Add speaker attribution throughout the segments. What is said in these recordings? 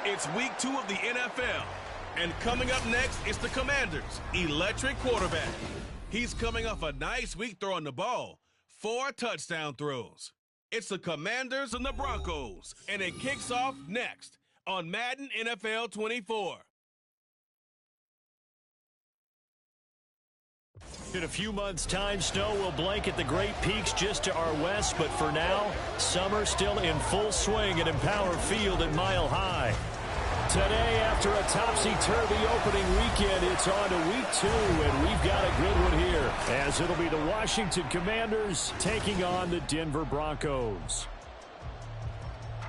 Speaker 1: It's week 2 of the NFL. And coming up next is the Commanders' electric quarterback. He's coming off a nice week throwing the ball. 4 touchdown throws. It's the Commanders and the Broncos. And it kicks off next on Madden NFL 24.
Speaker 2: In a few months' time, snow will blanket the Great Peaks just to our west, but for now, summer still in full swing at Empower Field at Mile High. Today, after a topsy-turvy opening weekend, it's on to week 2, and we've got a good one here, as it'll be the Washington Commanders taking on the Denver Broncos.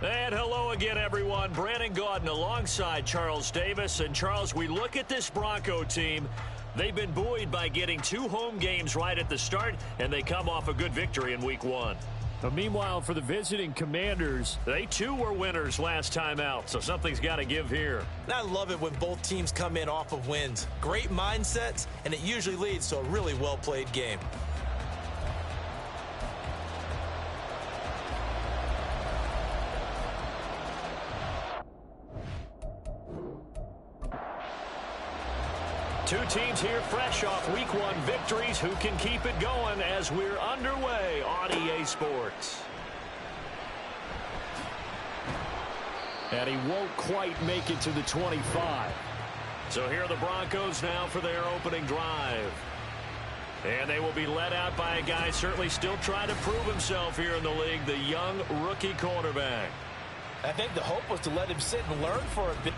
Speaker 3: And hello again, everyone. Brandon Gaudin alongside Charles Davis. And, Charles, we look at this Bronco team. They've been buoyed by getting 2 home games right at the start, and they come off a good victory in week 1.
Speaker 2: But meanwhile, for the visiting Commanders,
Speaker 3: they too were winners last time out, so something's got to give here.
Speaker 4: And I love it when both teams come in off of wins. Great mindsets, and it usually leads to a really well-played game.
Speaker 3: Two teams here fresh off week 1 victories. Who can keep it going as we're underway on EA Sports?
Speaker 2: And he won't quite make it to the 25.
Speaker 3: So here are the Broncos now for their opening drive. And they will be led out by a guy certainly still trying to prove himself here in the league, the young rookie quarterback.
Speaker 4: I think the hope was to let him sit and learn for a bit.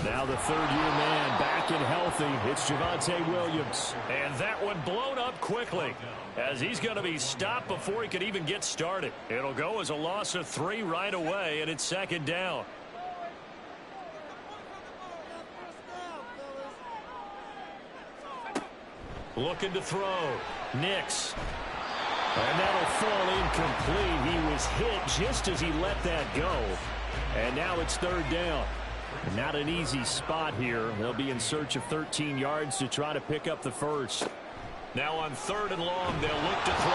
Speaker 2: Now the third-year man back and healthy. It's Javonte Williams.
Speaker 3: And that one blown up quickly as he's going to be stopped before he could even get started. It'll go as a loss of 3 right away, and it's second down. Looking to throw. Nix.
Speaker 2: And that'll fall incomplete. He was hit just as he let that go. And now it's third down. Not an easy spot here. They'll be in search of 13 yards to try to pick up the first.
Speaker 3: Now on 3rd and long, they'll look to throw.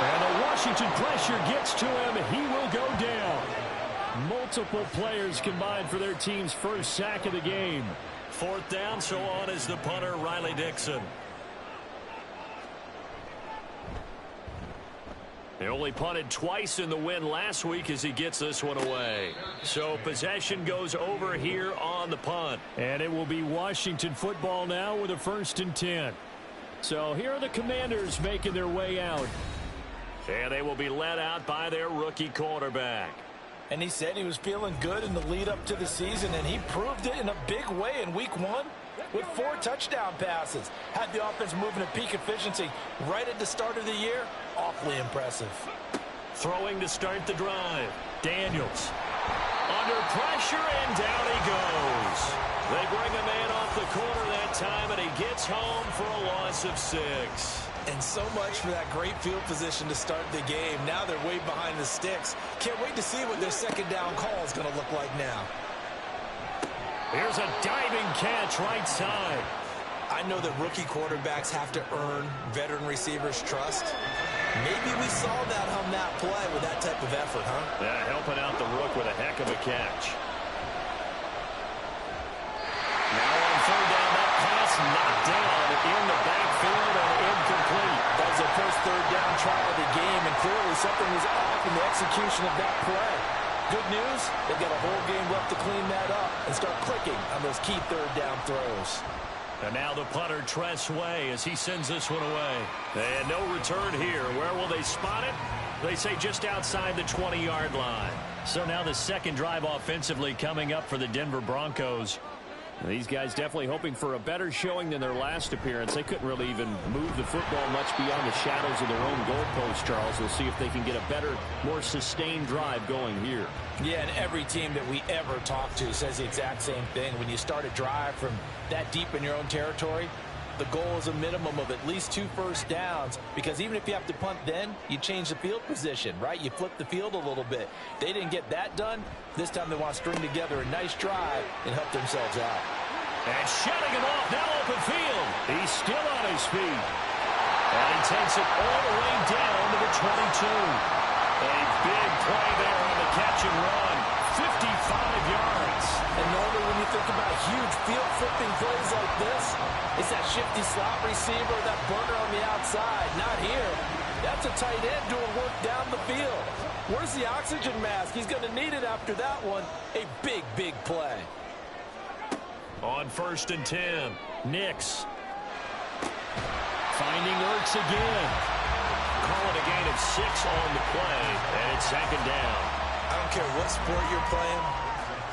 Speaker 2: And the Washington pressure gets to him. He will go down. Multiple players combined for their team's first sack of the game.
Speaker 3: 4th down, so on is the punter, Riley Dixon. He only punted twice in the win last week as he gets this one away. So possession goes over here on the punt.
Speaker 2: And it will be Washington football now with a 1st and 10. So here are the Commanders making their way out.
Speaker 3: And they will be led out by their rookie quarterback.
Speaker 4: And he said he was feeling good in the lead up to the season, and he proved it in a big way in week 1 with 4 touchdown passes. Had the offense moving at peak efficiency right at the start of the year. Awfully impressive.
Speaker 3: Throwing to start the drive. Daniels. Under pressure, and down he goes. They bring a man off the corner that time, and he gets home for a loss of 6.
Speaker 4: And so much for that great field position to start the game. Now they're way behind the sticks. Can't wait to see what their second down call is going to look like now.
Speaker 3: Here's a diving catch right side.
Speaker 4: I know that rookie quarterbacks have to earn veteran receivers' trust. Maybe we saw that on that play with that type of effort, huh?
Speaker 3: Yeah, helping out the rook with a heck of a catch. Now on 3rd down, that pass knocked down in the backfield and incomplete.
Speaker 4: That was their first 3rd down try of the game, and clearly something was off in the execution of that play. Good news, they've got a whole game left to clean that up and start clicking on those key 3rd down throws.
Speaker 3: And now the punter, Tress Way, as he sends this one away. And no return here. Where will they spot it? They say just outside the 20-yard line. So now the second drive offensively coming up for the Denver Broncos.
Speaker 2: These guys definitely hoping for a better showing than their last appearance. They couldn't really even move the football much beyond the shadows of their own goalpost, Charles. We'll see if they can get a better, more sustained drive going here.
Speaker 4: Yeah, and every team that we ever talk to says the exact same thing. When you start a drive from that deep in your own territory, the goal is a minimum of at least 2 first downs, because even if you have to punt then, you change the field position, right? You flip the field a little bit. They didn't get that done. This time they want to string together a nice drive and help themselves out.
Speaker 3: And shutting him off, now open field. He's still on his feet. And he takes it all the way down to the 22. A big play there on the catch and run. 55 yards.
Speaker 4: And normally when you think about huge field-flipping plays like this, it's that shifty slot receiver, that burner on the outside. Not here. That's a tight end doing work down the field. Where's the oxygen mask? He's going to need it after that one. A big, big play.
Speaker 3: On 1st and 10, Nix.
Speaker 2: Finding Ertz again.
Speaker 3: Call it a gain of 6 on the play, and it's 2nd down.
Speaker 4: I don't care what sport you're playing.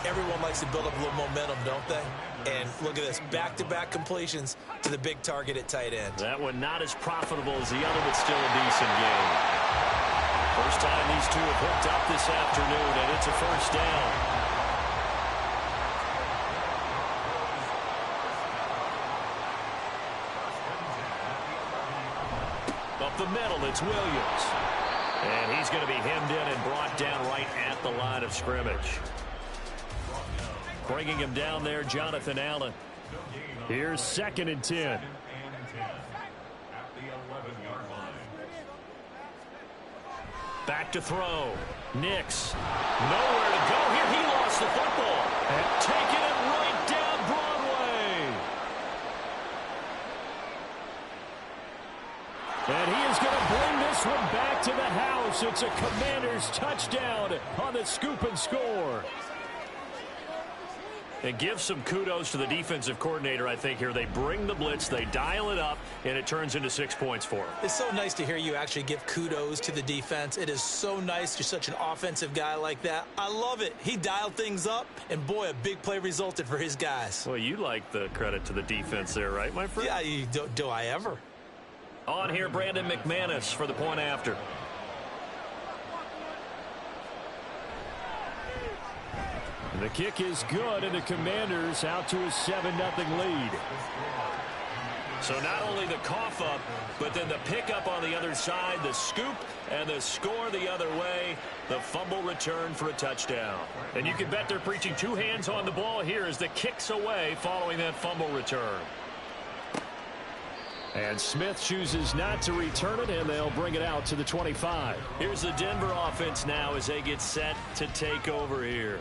Speaker 4: Everyone likes to build up a little momentum, don't they? And look at this, back-to-back completions to the big target at tight end.
Speaker 3: That one not as profitable as the other, but still a decent game. First time these two have hooked up this afternoon, and it's a 1st down. Up the middle, it's Williams. And he's going to be hemmed in and brought down right at the line of scrimmage. Bringing him down there, Jonathan Allen. Here's 2nd and 10. Back to throw. Nix. Nowhere to go here. He lost the football. And taking it right down Broadway. And he is going to bring this one back to the house. It's a Commanders touchdown on the scoop and score. And give some kudos to the defensive coordinator, I think, here. They bring the blitz, they dial it up, and it turns into 6 points for them.
Speaker 4: It's so nice to hear you actually give kudos to the defense. It is so nice. You're such an offensive guy like that. I love it. He dialed things up, and boy, a big play resulted for his guys.
Speaker 3: Well, you like the credit to the defense there, right, my friend?
Speaker 4: Yeah, do I ever?
Speaker 3: On here, Brandon McManus for the point after.
Speaker 2: The kick is good, and the Commanders out to a 7-0 lead.
Speaker 3: So not only the cough up, but then the pickup on the other side, the scoop, and the score the other way, the fumble return for a touchdown. And you can bet they're preaching 2 hands on the ball here as the kick's away following that fumble return.
Speaker 2: And Smith chooses not to return it, and they'll bring it out to the 25.
Speaker 3: Here's the Denver offense now as they get set to take over here.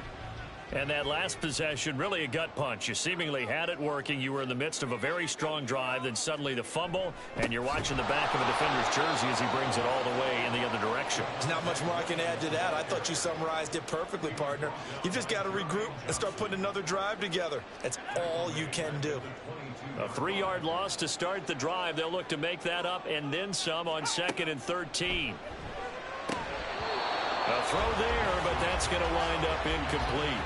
Speaker 3: And that last possession, really a gut punch. You seemingly had it working. You were in the midst of a very strong drive. Then suddenly the fumble, and you're watching the back of a defender's jersey as he brings it all the way in the other direction.
Speaker 4: There's not much more I can add to that. I thought you summarized it perfectly, partner. You've just got to regroup and start putting another drive together. That's all you can do.
Speaker 3: A 3-yard loss to start the drive. They'll look to make that up and then some on 2nd and 13. A throw there, but that's going to wind up incomplete.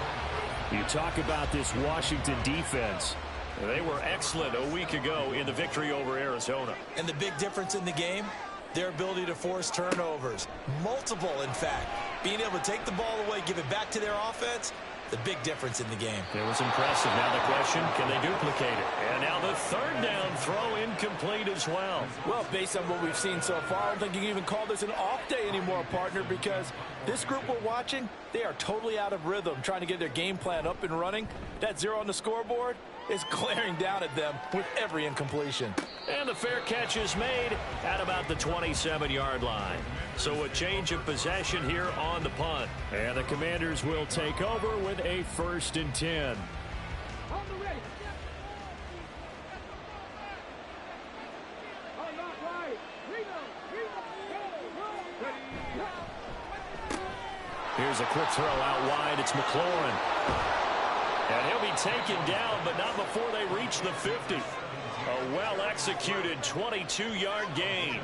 Speaker 2: You talk about this Washington defense.
Speaker 3: They were excellent a week ago in the victory over Arizona.
Speaker 4: And the big difference in the game, their ability to force turnovers. Multiple, in fact. Being able to take the ball away, give it back to their offense, the big difference in the game.
Speaker 3: It was impressive. Now the question, can they duplicate it? And now the 3rd down throw incomplete as well.
Speaker 4: Well, based on what we've seen so far, I don't think you can even call this an off day anymore, partner, because this group we're watching, they are totally out of rhythm, trying to get their game plan up and running. That 0 on the scoreboard is glaring down at them with every incompletion.
Speaker 3: And the fair catch is made at about the 27-yard line. So a change of possession here on the punt.
Speaker 2: And the Commanders will take over with a 1st and 10.
Speaker 3: Here's a quick throw out wide. It's McLaurin. And he'll be taken down, but not before they reach the 50. A well-executed 22-yard gain.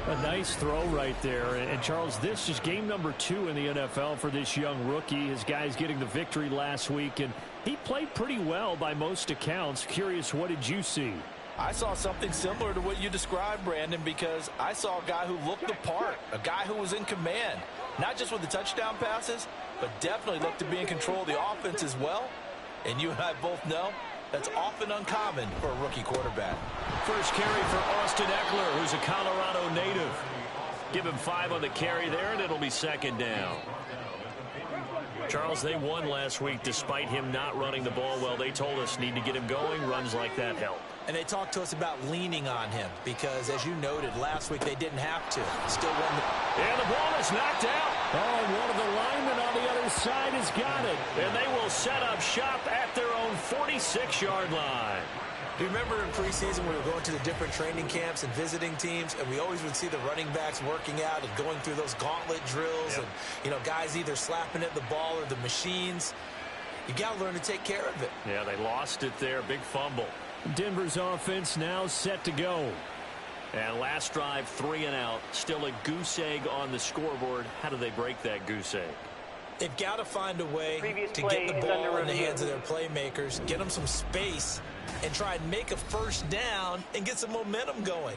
Speaker 2: A nice throw right there. And Charles, this is game number 2 in the NFL for this young rookie. His guys getting the victory last week, and he played pretty well by most accounts. Curious, what did you see?
Speaker 4: I saw something similar to what you described, Brandon, because I saw a guy who looked the part, a guy who was in command, not just with the touchdown passes, but definitely looked to be in control of the offense as well. And you and I both know that's often uncommon for a rookie quarterback.
Speaker 3: First carry for Austin Eckler, who's a Colorado native. Give him 5 on the carry there, and it'll be second down. Charles, they won last week despite him not running the ball well. They told us need to get him going. Runs like that help.
Speaker 4: And they talked to us about leaning on him because, as you noted, last week they didn't have to. Still won the...
Speaker 3: And the ball is knocked out.
Speaker 2: Oh, and one of the linemen on the other side has got it.
Speaker 3: And they will set up shop at their own 46-yard line.
Speaker 4: Do you remember in preseason we were going to the different training camps and visiting teams, and we always would see the running backs working out and going through those gauntlet drills, and, you know, guys either slapping at the ball or the machines. You got to learn to take care of it.
Speaker 3: Yeah, they lost it there. Big fumble.
Speaker 2: Denver's offense now set to go.
Speaker 3: And last drive, 3 and out. Still a goose egg on the scoreboard. How do they break that goose egg?
Speaker 4: They've got to find a way to get the ball in the hands of their playmakers, get them some space, and try and make a first down and get some momentum going.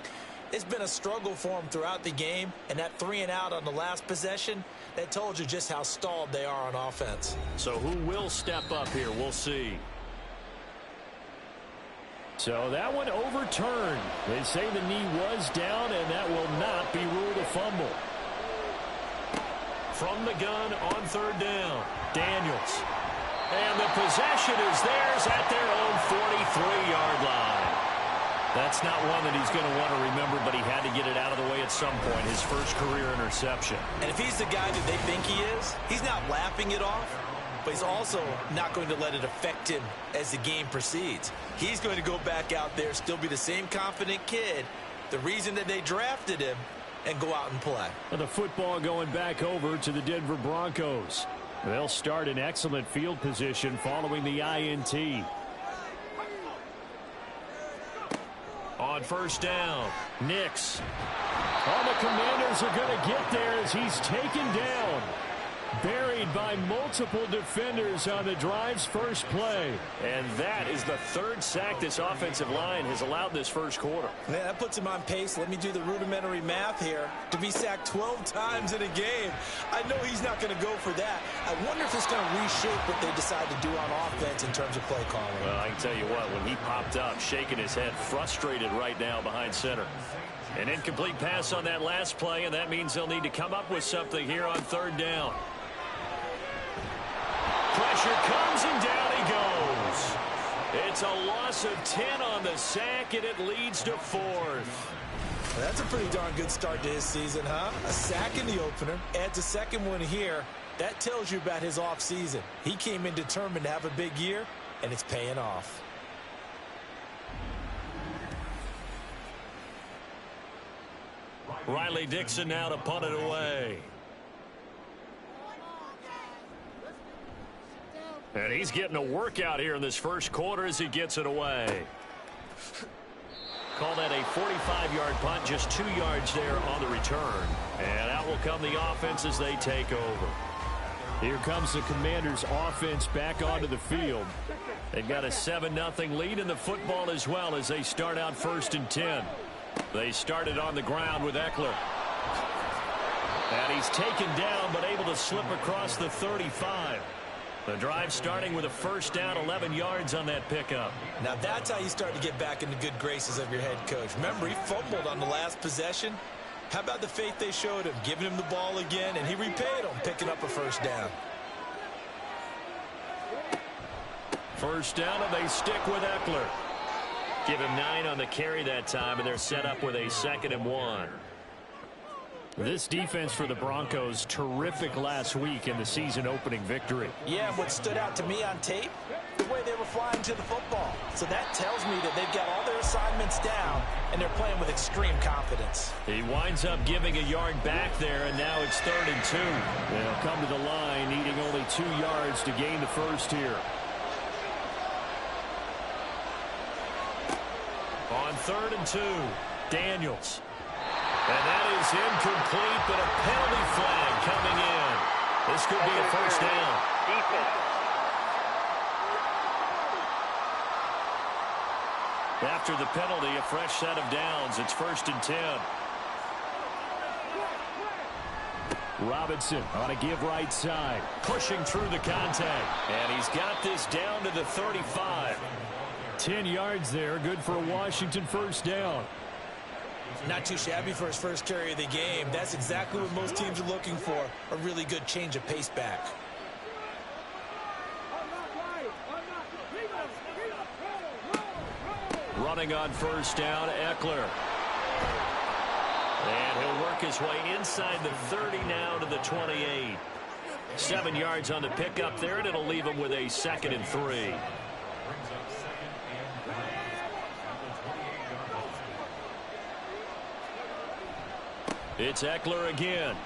Speaker 4: It's been a struggle for them throughout the game, and that 3 and out on the last possession, that told you just how stalled they are on offense.
Speaker 3: So who will step up here? We'll see.
Speaker 2: So that one overturned. They say the knee was down, and that will not be ruled a fumble.
Speaker 3: From the gun on 3rd down, Daniels. And the possession is theirs at their own 43-yard line. That's not one that he's going to want to remember, but he had to get it out of the way at some point, his first career interception.
Speaker 4: And if he's the guy that they think he is, he's not laughing it off, but he's also not going to let it affect him as the game proceeds. He's going to go back out there, still be the same confident kid, the reason that they drafted him, and go out and play.
Speaker 2: The football going back over to the Denver Broncos. They'll start in excellent field position following the INT.
Speaker 3: On 1st down, Nix.
Speaker 2: All the Commanders are going to get there as he's taken down. Buried by multiple defenders on the drive's first play.
Speaker 3: And that is the 3rd sack this offensive line has allowed this first quarter.
Speaker 4: Man, that puts him on pace. Let me do the rudimentary math here. To be sacked 12 times in a game, I know he's not going to go for that. I wonder if it's going to reshape what they decide to do on offense in terms of play calling.
Speaker 3: Well, I can tell you what, when he popped up, shaking his head, frustrated right now behind center. An incomplete pass on that last play, and that means they'll need to come up with something here on 3rd down. Pressure comes, and down he goes. It's a loss of 10 on the sack, and it leads to 4th.
Speaker 4: That's a pretty darn good start to his season, huh? A sack in the opener, adds a second one here. That tells you about his offseason. He came in determined to have a big year, and it's paying off.
Speaker 3: Riley Dixon now to punt it away. And he's getting a workout here in this first quarter as he gets it away. Call that a 45-yard punt, just 2 yards there on the return. And out will come the offense as they take over.
Speaker 2: Here comes the Commanders' offense back onto the field.
Speaker 3: They've got a 7-0 lead in the football as well as they start out 1st and 10. They started on the ground with Eckler. And he's taken down but able to slip across the 35. The drive starting with a first down, 11 yards on that pickup.
Speaker 4: Now that's how you start to get back in the good graces of your head coach. Remember, he fumbled on the last possession. How about the faith they showed him, giving him the ball again, and he repaid him, picking up a first down.
Speaker 3: First down, and they stick with Eckler. Give him 9 on the carry that time, and they're set up with a 2nd and 1.
Speaker 2: This defense for the Broncos, terrific last week in the season-opening victory.
Speaker 4: Yeah, what stood out to me on tape, the way they were flying to the football. So that tells me that they've got all their assignments down, and they're playing with extreme confidence.
Speaker 3: He winds up giving a yard back there, and now it's 3rd and 2.
Speaker 2: They'll come to the line, needing only 2 yards to gain the first here.
Speaker 3: On 3rd and 2, Daniels. And that is incomplete, but a penalty flag coming in. This could be a first down. After the penalty, a fresh set of downs. It's 1st and 10.
Speaker 2: Robinson on a give right side.
Speaker 3: Pushing through the contact. And he's got this down to the 35.
Speaker 2: 10 yards there. Good for a Washington first down.
Speaker 4: Not too shabby for his first carry of the game. That's exactly what most teams are looking for. A really good change of pace back.
Speaker 3: Running on first down, Eckler. And he'll work his way inside the 30 now to the 28. 7 yards on the pickup there, and it'll leave him with a 2nd and 3. It's Eckler again.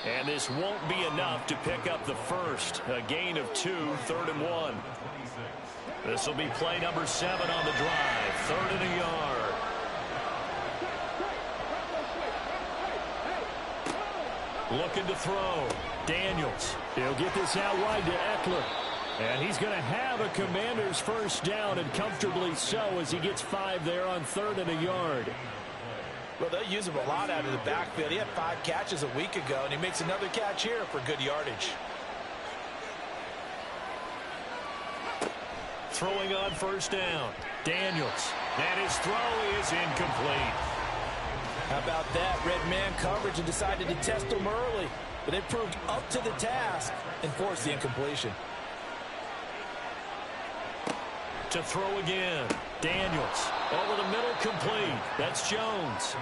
Speaker 3: And this won't be enough to pick up the first. A gain of 2, 3rd and 1. This will be play number 7 on the drive. 3rd and a yard. Looking to throw. Daniels.
Speaker 2: He'll get this out wide to Eckler. And he's going to have a Commander's first down, and comfortably so, as he gets 5 there on 3rd and a yard.
Speaker 4: Well, they'll use him a lot out of the backfield. He had 5 catches a week ago, and he makes another catch here for good yardage.
Speaker 3: Throwing on first down. Daniels. And his throw is incomplete.
Speaker 4: How about that? Red man coverage and decided to test him early. But they proved up to the task and forced the incompletion.
Speaker 3: To throw again. Daniels. Over the middle, complete. That's Jones.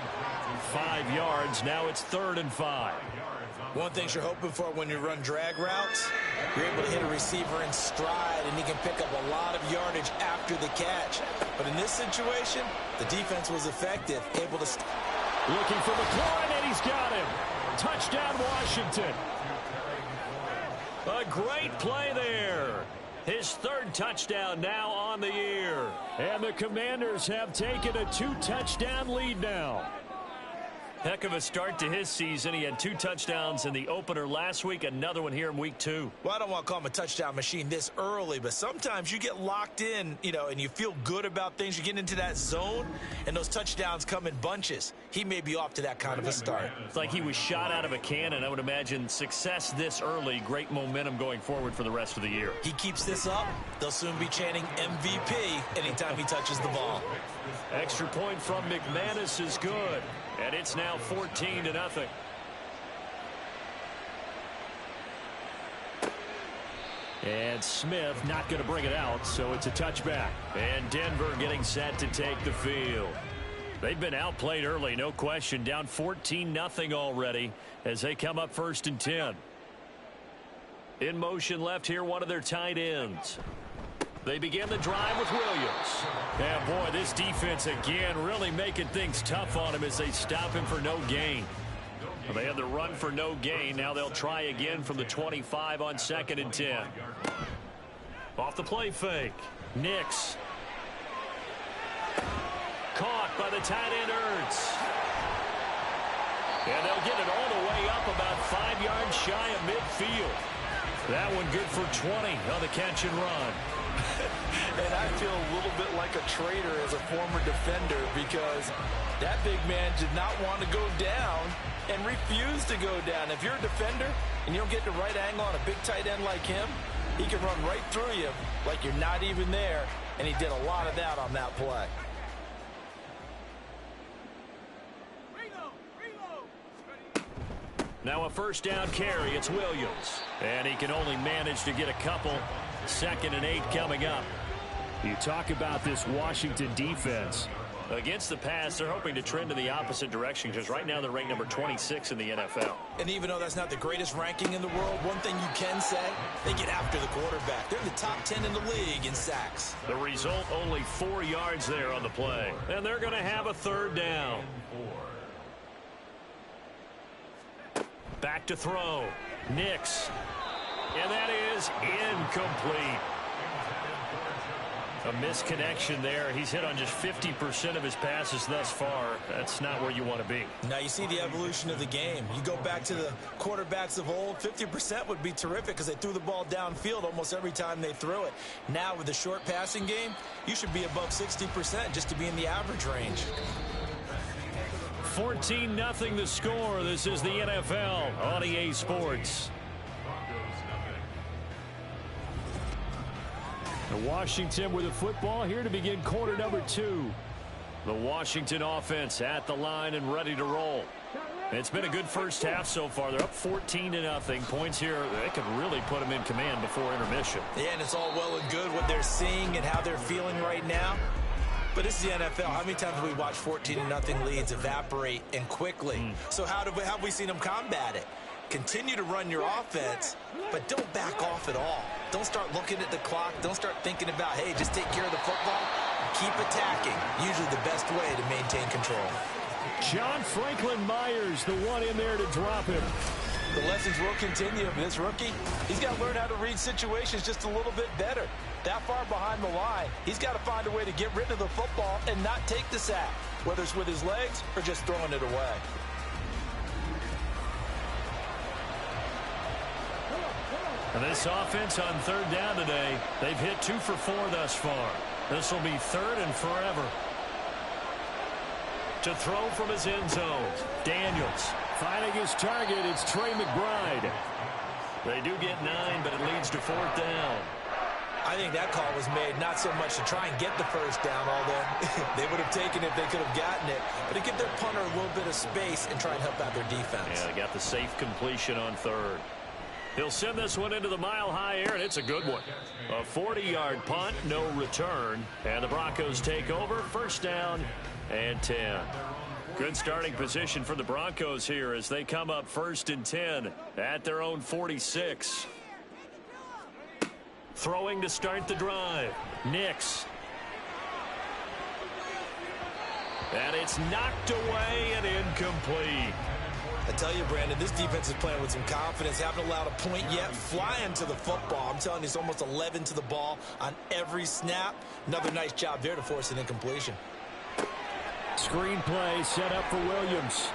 Speaker 3: 5 yards. Now it's 3rd and 5.
Speaker 4: One thing you're hoping for when you run drag routes, you're able to hit a receiver in stride, and he can pick up a lot of yardage after the catch. But in this situation, the defense was effective, able to...
Speaker 2: Looking for McLaurin, and he's got him. Touchdown, Washington.
Speaker 3: A great play there. His 3rd touchdown now on the year.
Speaker 2: And the Commanders have taken a 2-touchdown lead now.
Speaker 3: Heck of a start to his season. He had 2 touchdowns in the opener last week, another one here in week 2.
Speaker 4: Well, I don't want to call him a touchdown machine this early, but sometimes you get locked in, and you feel good about things. You get into that zone, and those touchdowns come in bunches. He may be off to that kind of a start.
Speaker 3: It's like he was shot out of a cannon. I would imagine success this early, great momentum going forward for the rest of the year.
Speaker 4: He keeps this up, they'll soon be chanting MVP anytime he touches the ball.
Speaker 3: Extra point from McManus is good. And it's now 14-0.
Speaker 2: And Smith not going to bring it out, so it's a touchback.
Speaker 3: And Denver getting set to take the field. They've been outplayed early, no question. Down 14-0 already as they come up 1st and 10. In motion left here, one of their tight ends. They begin the drive with Williams. And boy, this defense again really making things tough on him as they stop him for no gain. Well, they had the run for no gain. Now they'll try again from the 25 on 2nd and 10. Off the play fake. Nix. Caught by the tight end Ertz. And they'll get it all the way up about 5 yards shy of midfield. That one good for 20 on the catch and run.
Speaker 4: And I feel a little bit like a traitor as a former defender because that big man did not want to go down and refused to go down. If you're a defender and you don't get the right angle on a big tight end like him, he can run right through you like you're not even there, and he did a lot of that on that play.
Speaker 3: Now a first down carry. It's Williams. And he can only manage to get a couple. 2nd and 8 coming up.
Speaker 2: You talk about this Washington defense.
Speaker 3: Against the pass, they're hoping to trend in the opposite direction because right now they're ranked number 26 in the NFL.
Speaker 4: And even though that's not the greatest ranking in the world, one thing you can say, they get after the quarterback. They're in the top 10 in the league in sacks.
Speaker 3: The result, only 4 yards there on the play. And they're going to have a 3rd down. Back to throw. Nix. And that is incomplete. A misconnection there. He's hit on just 50% of his passes thus far. That's not where you want to be.
Speaker 4: Now you see the evolution of the game. You go back to the quarterbacks of old, 50% would be terrific because they threw the ball downfield almost every time they threw it. Now with the short passing game, you should be above 60% just to be in the average range.
Speaker 3: 14-0 the score. This is the NFL on EA Sports. Washington with the football here to begin quarter number 2. The Washington offense at the line and ready to roll. It's been a good first half so far. They're up 14-0. Points here, they could really put them in command before intermission.
Speaker 4: Yeah, and it's all well and good what they're seeing and how they're feeling right now. But this is the NFL. How many times have we watched 14-0 leads evaporate and quickly? So how have we seen them combat it? Continue to run your offense, but don't back off at all. Don't start looking at the clock. Don't start thinking about, hey, just take care of the football. Keep attacking. Usually the best way to maintain control.
Speaker 2: John Franklin Myers, the one in there to drop him.
Speaker 4: The lessons will continue. This rookie, he's got to learn how to read situations just a little bit better. That far behind the line, he's got to find a way to get rid of the football and not take the sack, whether it's with his legs or just throwing it away.
Speaker 3: And this offense on third down today, they've hit 2 for 4 thus far. This will be third and forever. To throw from his end zone, Daniels.
Speaker 2: Finding his target, it's Trey McBride.
Speaker 3: They do get 9, but it leads to 4th down.
Speaker 4: I think that call was made not so much to try and get the first down, although they would have taken it if they could have gotten it, but to give their punter a little bit of space and try and help out their defense.
Speaker 3: Yeah, they got the safe completion on third. He'll send this one into the mile-high air, and it's a good one. A 40-yard punt, no return, and the Broncos take over. First down and 10. Good starting position for the Broncos here as they come up 1st and 10 at their own 46. Throwing to start the drive. Nix. And it's knocked away and incomplete.
Speaker 4: I tell you, Brandon, this defense is playing with some confidence. Haven't allowed a point yet. Flying to the football. I'm telling you, it's almost 11 to the ball on every snap. Another nice job there to force an incompletion.
Speaker 2: Screen play set up for Williams.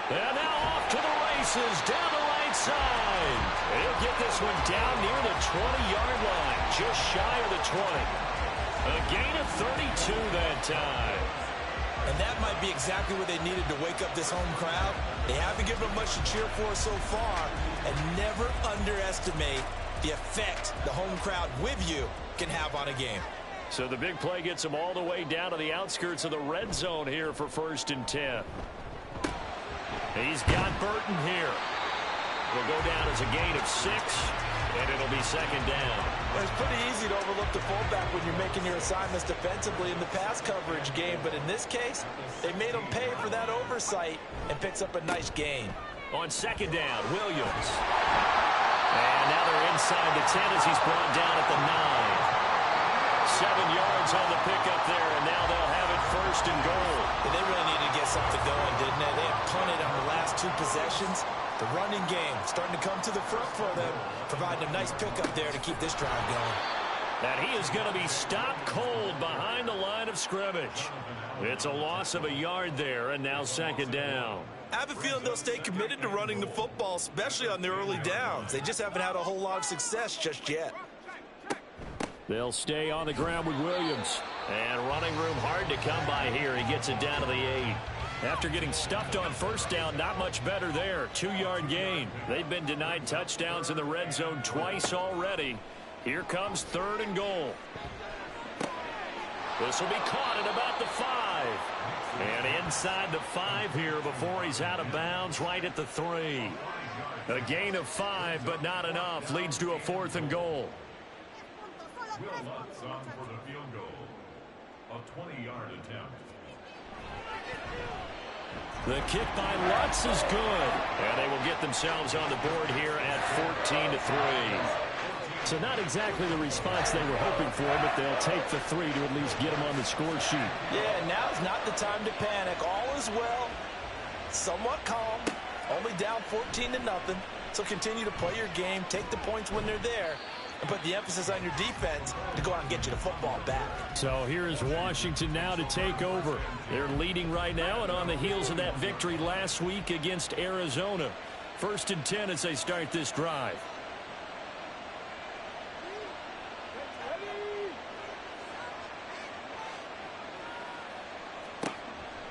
Speaker 3: And now off to the races down the right side. He'll get this one down near the 20-yard line, just shy of the 20. A gain of 32 that time.
Speaker 4: And that might be exactly what they needed to wake up this home crowd. They haven't given them much to cheer for so far. And never underestimate the effect the home crowd with you can have on a game.
Speaker 3: So the big play gets them all the way down to the outskirts of the red zone here for 1st and 10. He's got Burton here. Will go down as a gain of 6, and it'll be 2nd down.
Speaker 4: Well, it's pretty easy to overlook the fullback when you're making your assignments defensively in the pass coverage game, but in this case, they made him pay for that oversight and picks up a nice gain.
Speaker 3: On 2nd down, Williams. And now they're inside the 10 as he's brought down at the 9. 7 yards on the pickup there, and now they'll have it 1st and goal.
Speaker 4: And they really needed to get something going, didn't they? They have punted on the last 2 possessions. The running game starting to come to the front for them, providing a nice pickup there to keep this drive going.
Speaker 3: And he is going to be stopped cold behind the line of scrimmage. It's a loss of a yard there, and now 2nd down.
Speaker 4: I have a feeling they'll stay committed to running the football, especially on their early downs. They just haven't had a whole lot of success just yet.
Speaker 2: They'll stay on the ground with Williams.
Speaker 3: And running room hard to come by here. He gets it down to the 8. After getting stuffed on 1st down, not much better there. 2-yard gain. They've been denied touchdowns in the red zone twice already. Here comes 3rd and goal. This will be caught at about the 5. And inside the 5 here before he's out of bounds right at the 3. A gain of 5, but not enough. Leads to a 4th and goal.
Speaker 5: Will Lutz on for the field goal. A 20-yard attempt.
Speaker 2: The kick by Lutz is good.
Speaker 3: And they will get themselves on the board here at 14-3.
Speaker 2: So not exactly the response they were hoping for, but they'll take the 3 to at least get them on the score sheet.
Speaker 4: Yeah, now's not the time to panic. All is well. Somewhat calm. Only down 14-0. So continue to play your game. Take the points when they're there. and put the emphasis on your defense to go out and get you the football back.
Speaker 2: So here is Washington now to take over. They're leading right now and on the heels of that victory last week against Arizona. 1st and 10 as they start this drive.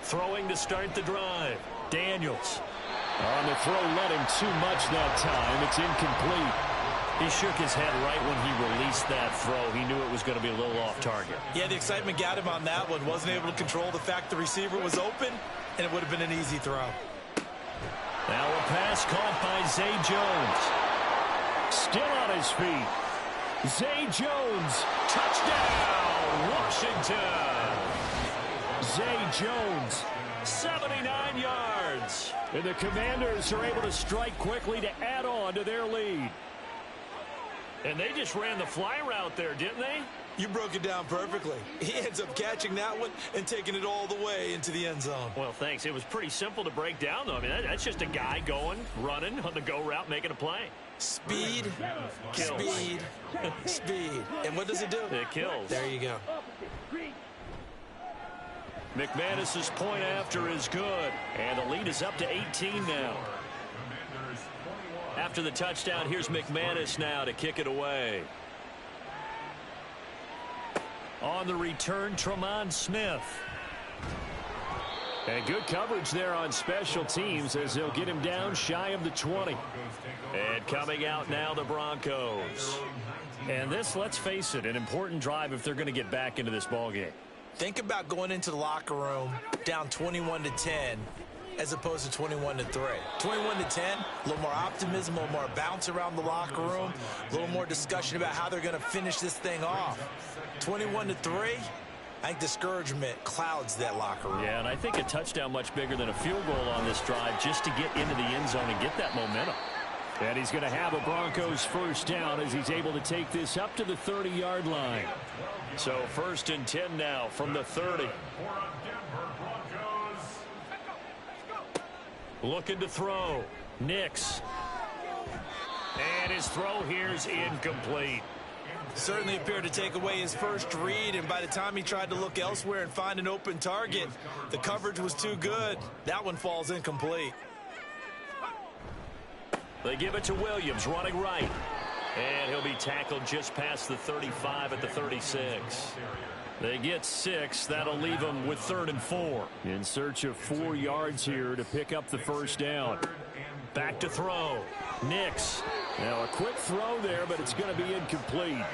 Speaker 2: Throwing to start the drive. Daniels. On the throw, let him too much that time. It's incomplete. He shook his head right when he released that throw. He knew it was going to be a little off target.
Speaker 4: Yeah, the excitement got him on that one. Wasn't able to control the fact the receiver was open, and it would have been an easy throw.
Speaker 2: Now a pass caught by Zay Jones. Still on his feet. Zay Jones. Touchdown, Washington. Zay Jones, 79 yards. And the Commanders are able to strike quickly to add on to their lead.
Speaker 3: And they just ran the fly route there, didn't they?
Speaker 4: You broke it down perfectly. He ends up catching that one and taking it all the way into the end zone.
Speaker 3: Well, thanks. It was pretty simple to break down, though. I mean, that's just a guy going, running on the go route, making a play.
Speaker 4: Speed,
Speaker 3: Kills.
Speaker 4: speed, speed. And what does it do?
Speaker 3: It kills.
Speaker 4: There you go.
Speaker 2: McManus's point after is good. And the lead is up to 18 now.
Speaker 3: After the touchdown, here's McManus now to kick it away.
Speaker 2: On the return, Tremont Smith. And good coverage there on special teams as they'll get him down shy of the 20.
Speaker 3: And coming out now, the Broncos.
Speaker 2: And this, let's face it, an important drive if they're going to get back into this ballgame.
Speaker 4: Think about going into the locker room down 21-10 as opposed to 21-3. 21-10, a little more optimism, a little more bounce around the locker room, a little more discussion about how they're going to finish this thing off. 21-3, I think discouragement clouds that locker room.
Speaker 2: Yeah, and I think a touchdown much bigger than a field goal on this drive just to get into the end zone and get that momentum. And he's going to have a Broncos first down as he's able to take this up to the 30-yard line.
Speaker 3: So 1st and 10 now from the 30.
Speaker 2: Looking to throw. Nix. And his throw here is incomplete.
Speaker 4: Certainly appeared to take away his first read, and by the time he tried to look elsewhere and find an open target, the coverage was too good. That one falls incomplete.
Speaker 3: They give it to Williams, running right. And he'll be tackled just past the 35 at the 36.
Speaker 2: They get 6. That'll leave them with 3rd and 4. In search of 4 yards here to pick up the first down.
Speaker 3: Back to throw.
Speaker 2: Nix. Now a quick throw there, but it's going to be incomplete.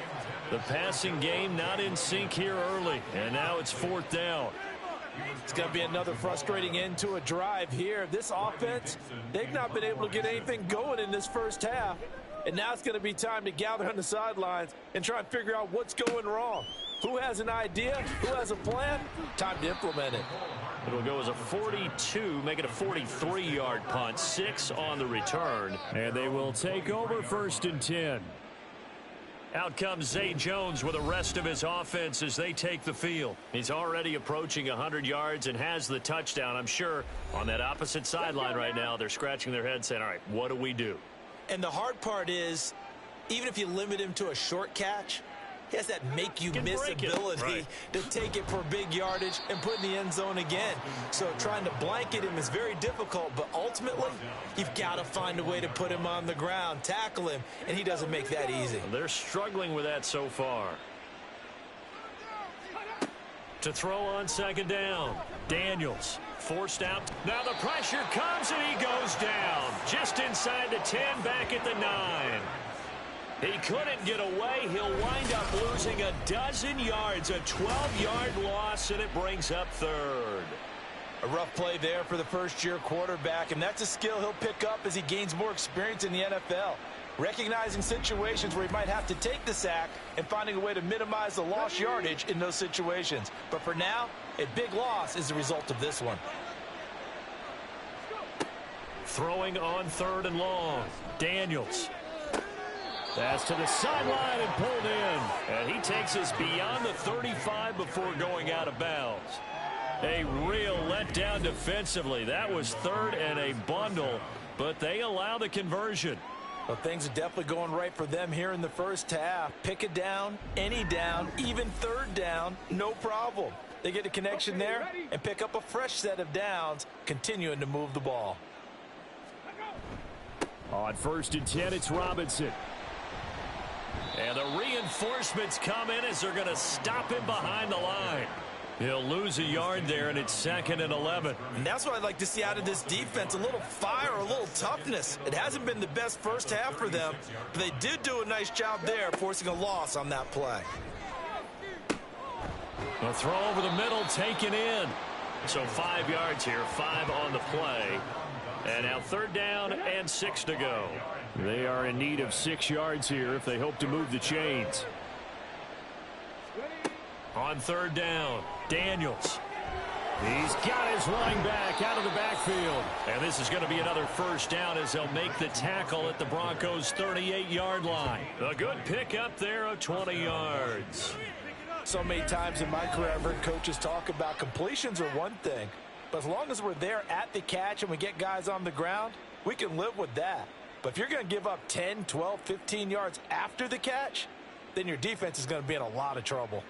Speaker 2: The passing game not in sync here early. And now it's 4th down.
Speaker 4: It's going to be another frustrating end to a drive here. This offense, they've not been able to get anything going in this first half. And now it's going to be time to gather on the sidelines and try and figure out what's going wrong. Who has an idea? Who has a plan? Time to implement it.
Speaker 3: It'll go as a 42, make it a 43-yard punt. 6 on the return.
Speaker 2: And they will take over 1st and 10.
Speaker 3: Out comes Zay Jones with the rest of his offense as they take the field. He's already approaching 100 yards and has the touchdown. I'm sure on that opposite sideline right now, they're scratching their heads saying, all right, what do we do?
Speaker 4: And the hard part is, even if you limit him to a short catch, he has that make-you-miss ability to take it for big yardage and put in the end zone again. So trying to blanket him is very difficult, but ultimately, you've got to find a way to put him on the ground, tackle him, and he doesn't make that easy.
Speaker 3: They're struggling with that so far. To throw on 2nd down, Daniels. Forced out. Now the pressure comes and he goes down. Just inside the 10, back at the 9. He couldn't get away. He'll wind up losing a dozen yards. A 12-yard loss, and it brings up 3rd.
Speaker 4: A rough play there for the first-year quarterback, and that's a skill he'll pick up as he gains more experience in the NFL. Recognizing situations where he might have to take the sack and finding a way to minimize the lost yardage in those situations. But for now, a big loss is the result of this one.
Speaker 2: Throwing on 3rd and long. Daniels. That's to the sideline and pulled in. And he takes us beyond the 35 before going out of bounds. A real letdown defensively. That was 3rd and a bundle, but they allow the conversion.
Speaker 4: Well, things are definitely going right for them here in the first half. Pick a down, any down, even third down, no problem. They get a connection there and pick up a fresh set of downs, continuing to move the ball.
Speaker 2: On 1st and 10, it's Robinson.
Speaker 3: And the reinforcements come in as they're going to stop him behind the line. He'll lose a yard there, and it's 2nd and 11.
Speaker 4: And that's what I'd like to see out of this defense, a little fire, a little toughness. It hasn't been the best first half for them, but they did do a nice job there, forcing a loss on that play.
Speaker 3: A throw over the middle, taken in. So 5 yards here, 5 on the play. And now 3rd down and 6 to go.
Speaker 2: They are in need of 6 yards here if they hope to move the chains.
Speaker 3: On 3rd down, Daniels.
Speaker 2: He's got his running back out of the backfield.
Speaker 3: And this is going to be another 1st down as they'll make the tackle at the Broncos' 38-yard line. A good pickup there of 20 yards.
Speaker 4: So many times in my career, I've heard coaches talk about completions are one thing, but as long as we're there at the catch and we get guys on the ground, we can live with that. But if you're going to give up 10, 12, 15 yards after the catch, then your defense is going to be in a lot of trouble.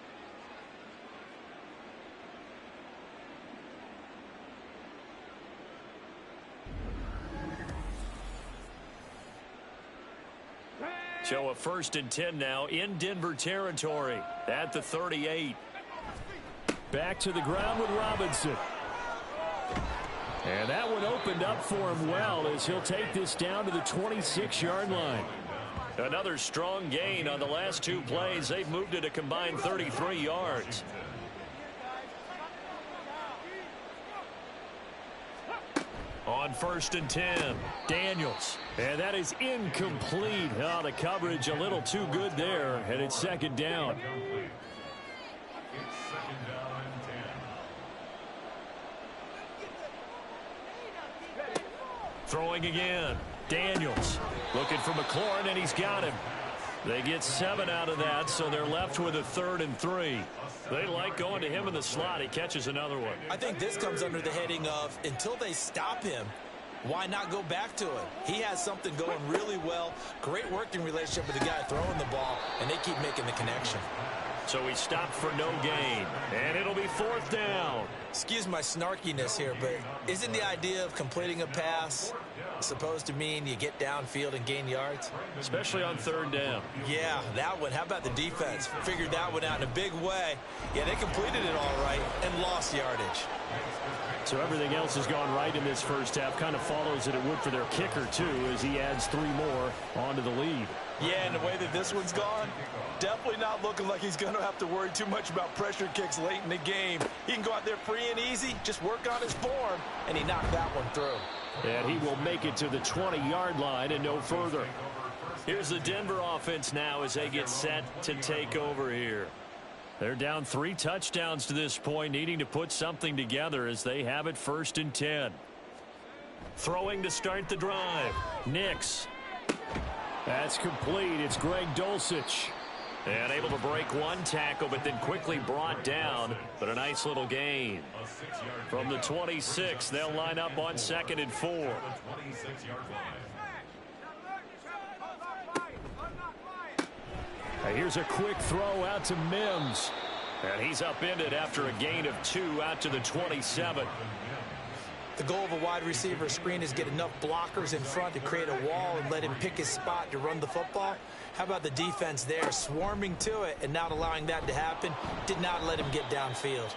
Speaker 3: So a 1st and 10 now in Denver territory at the 38.
Speaker 2: Back to the ground with Robinson. And that one opened up for him well as he'll take this down to the 26-yard line.
Speaker 3: Another strong gain on the last 2 plays. They've moved it a combined 33 yards. On 1st and 10, Daniels.
Speaker 2: And that is incomplete. Oh, the coverage a little too good there, and it's 2nd down.
Speaker 5: It's 2nd down and 10.
Speaker 3: Throwing again, Daniels. Looking for McLaurin, and he's got him. They get 7 out of that, so they're left with a 3rd and 3. They like going to him in the slot. He catches another one.
Speaker 4: I think this comes under the heading of until they stop him, why not go back to it? He has something going really well. Great working relationship with the guy throwing the ball, and they keep making the connection.
Speaker 3: So he stopped for no gain, and it'll be 4th down.
Speaker 4: Excuse my snarkiness here, but isn't the idea of completing a pass supposed to mean you get downfield and gain yards?
Speaker 3: Especially on 3rd down.
Speaker 4: Yeah, that one. How about the defense? Figured that one out in a big way. Yeah, they completed it all right and lost yardage.
Speaker 2: So everything else has gone right in this first half. Kind of follows that it would for their kicker, too, as he adds 3 more onto the lead.
Speaker 4: Yeah, and the way that this one's gone, definitely not looking like he's going to have to worry too much about pressure kicks late in the game. He can go out there free and easy, just work on his form, and he knocked that one through.
Speaker 2: And he will make it to the 20-yard line and no further.
Speaker 3: Here's the Denver offense now as they get set to take over here. They're down 3 touchdowns to this point, needing to put something together as they have it 1st and 10. Throwing to start the drive. Nix.
Speaker 2: That's complete. It's Greg Dulcich.
Speaker 3: And able to break 1 tackle, but then quickly brought down. But a nice little gain. From the 26, they'll line up on 2nd and 4.
Speaker 2: Here's a quick throw out to Mims.
Speaker 3: And he's upended after a gain of 2 out to the 27.
Speaker 4: The goal of a wide receiver screen is get enough blockers in front to create a wall and let him pick his spot to run the football. How about the defense there, swarming to it and not allowing that to happen? Did not let him get downfield.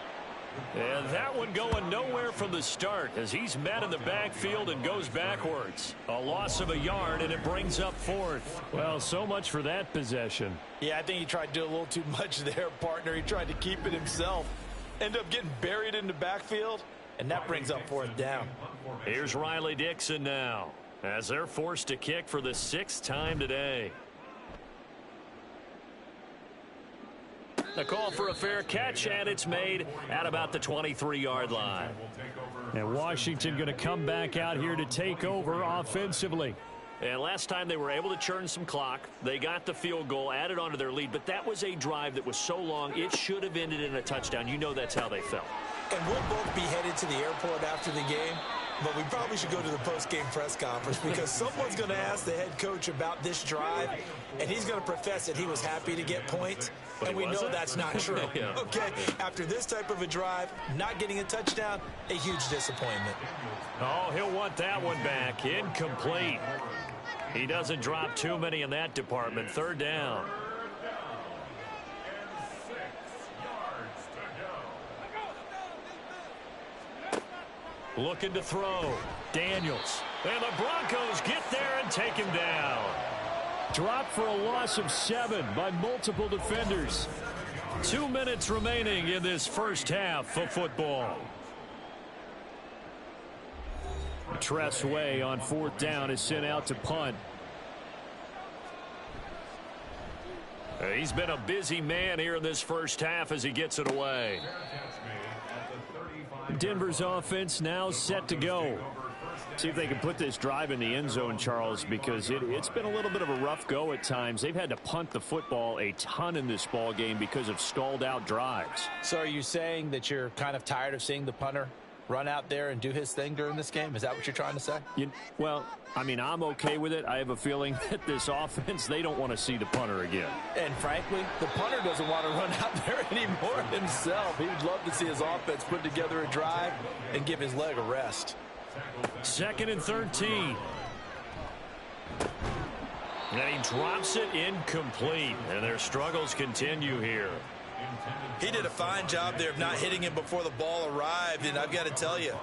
Speaker 3: And that one going nowhere from the start as he's met in the backfield and goes backwards. A loss of a yard, and it brings up 4th.
Speaker 2: Well, so much for that possession.
Speaker 4: Yeah, I think he tried to do a little too much there, partner. He tried to keep it himself. Ended up getting buried in the backfield, and that brings up 4th down.
Speaker 3: Here's Riley Dixon now as they're forced to kick for the 6th time today. A call for a fair catch, and it's made at about the 23-yard line.
Speaker 2: And Washington going to come back out here to take over offensively.
Speaker 3: And last time they were able to churn some clock. They got the field goal, added on to their lead, but that was a drive that was so long it should have ended in a touchdown. You know that's how they felt.
Speaker 4: And we'll both be headed to the airport after the game. But we probably should go to the post-game press conference because someone's going to ask the head coach about this drive, and he's going to profess that he was happy to get points, and we know that's not true.
Speaker 3: Yeah.
Speaker 4: Okay, after this type of a drive, not getting a touchdown, a huge disappointment.
Speaker 3: Oh, he'll want that one back. Incomplete. He doesn't drop too many in that department. Third down. Looking to throw. Daniels. And the Broncos get there and take him down.
Speaker 2: Dropped for a loss of 7 by multiple defenders.
Speaker 3: 2 minutes remaining in this first half of football.
Speaker 2: Tressway on 4th down is sent out to punt.
Speaker 3: He's been a busy man here in this first half as he gets it away.
Speaker 2: Denver's offense now set to go. See if they can put this drive in the end zone, Charles, because it's been a little bit of a rough go at times. They've had to punt the football a ton in this ball game because of stalled out drives.
Speaker 4: So are you saying that you're kind of tired of seeing the punter run out there and do his thing during this game? Is that what you're trying to say?
Speaker 2: Well, I mean, I'm okay with it. I have a feeling that this offense, they don't want to see the punter again.
Speaker 4: And frankly, the punter doesn't want to run out there anymore himself. He would love to see his offense put together a drive and give his leg a rest.
Speaker 3: 2nd and 13. And he drops it incomplete. And their struggles continue here.
Speaker 4: He did a fine job there of not hitting him before the ball arrived, and I've got to tell you,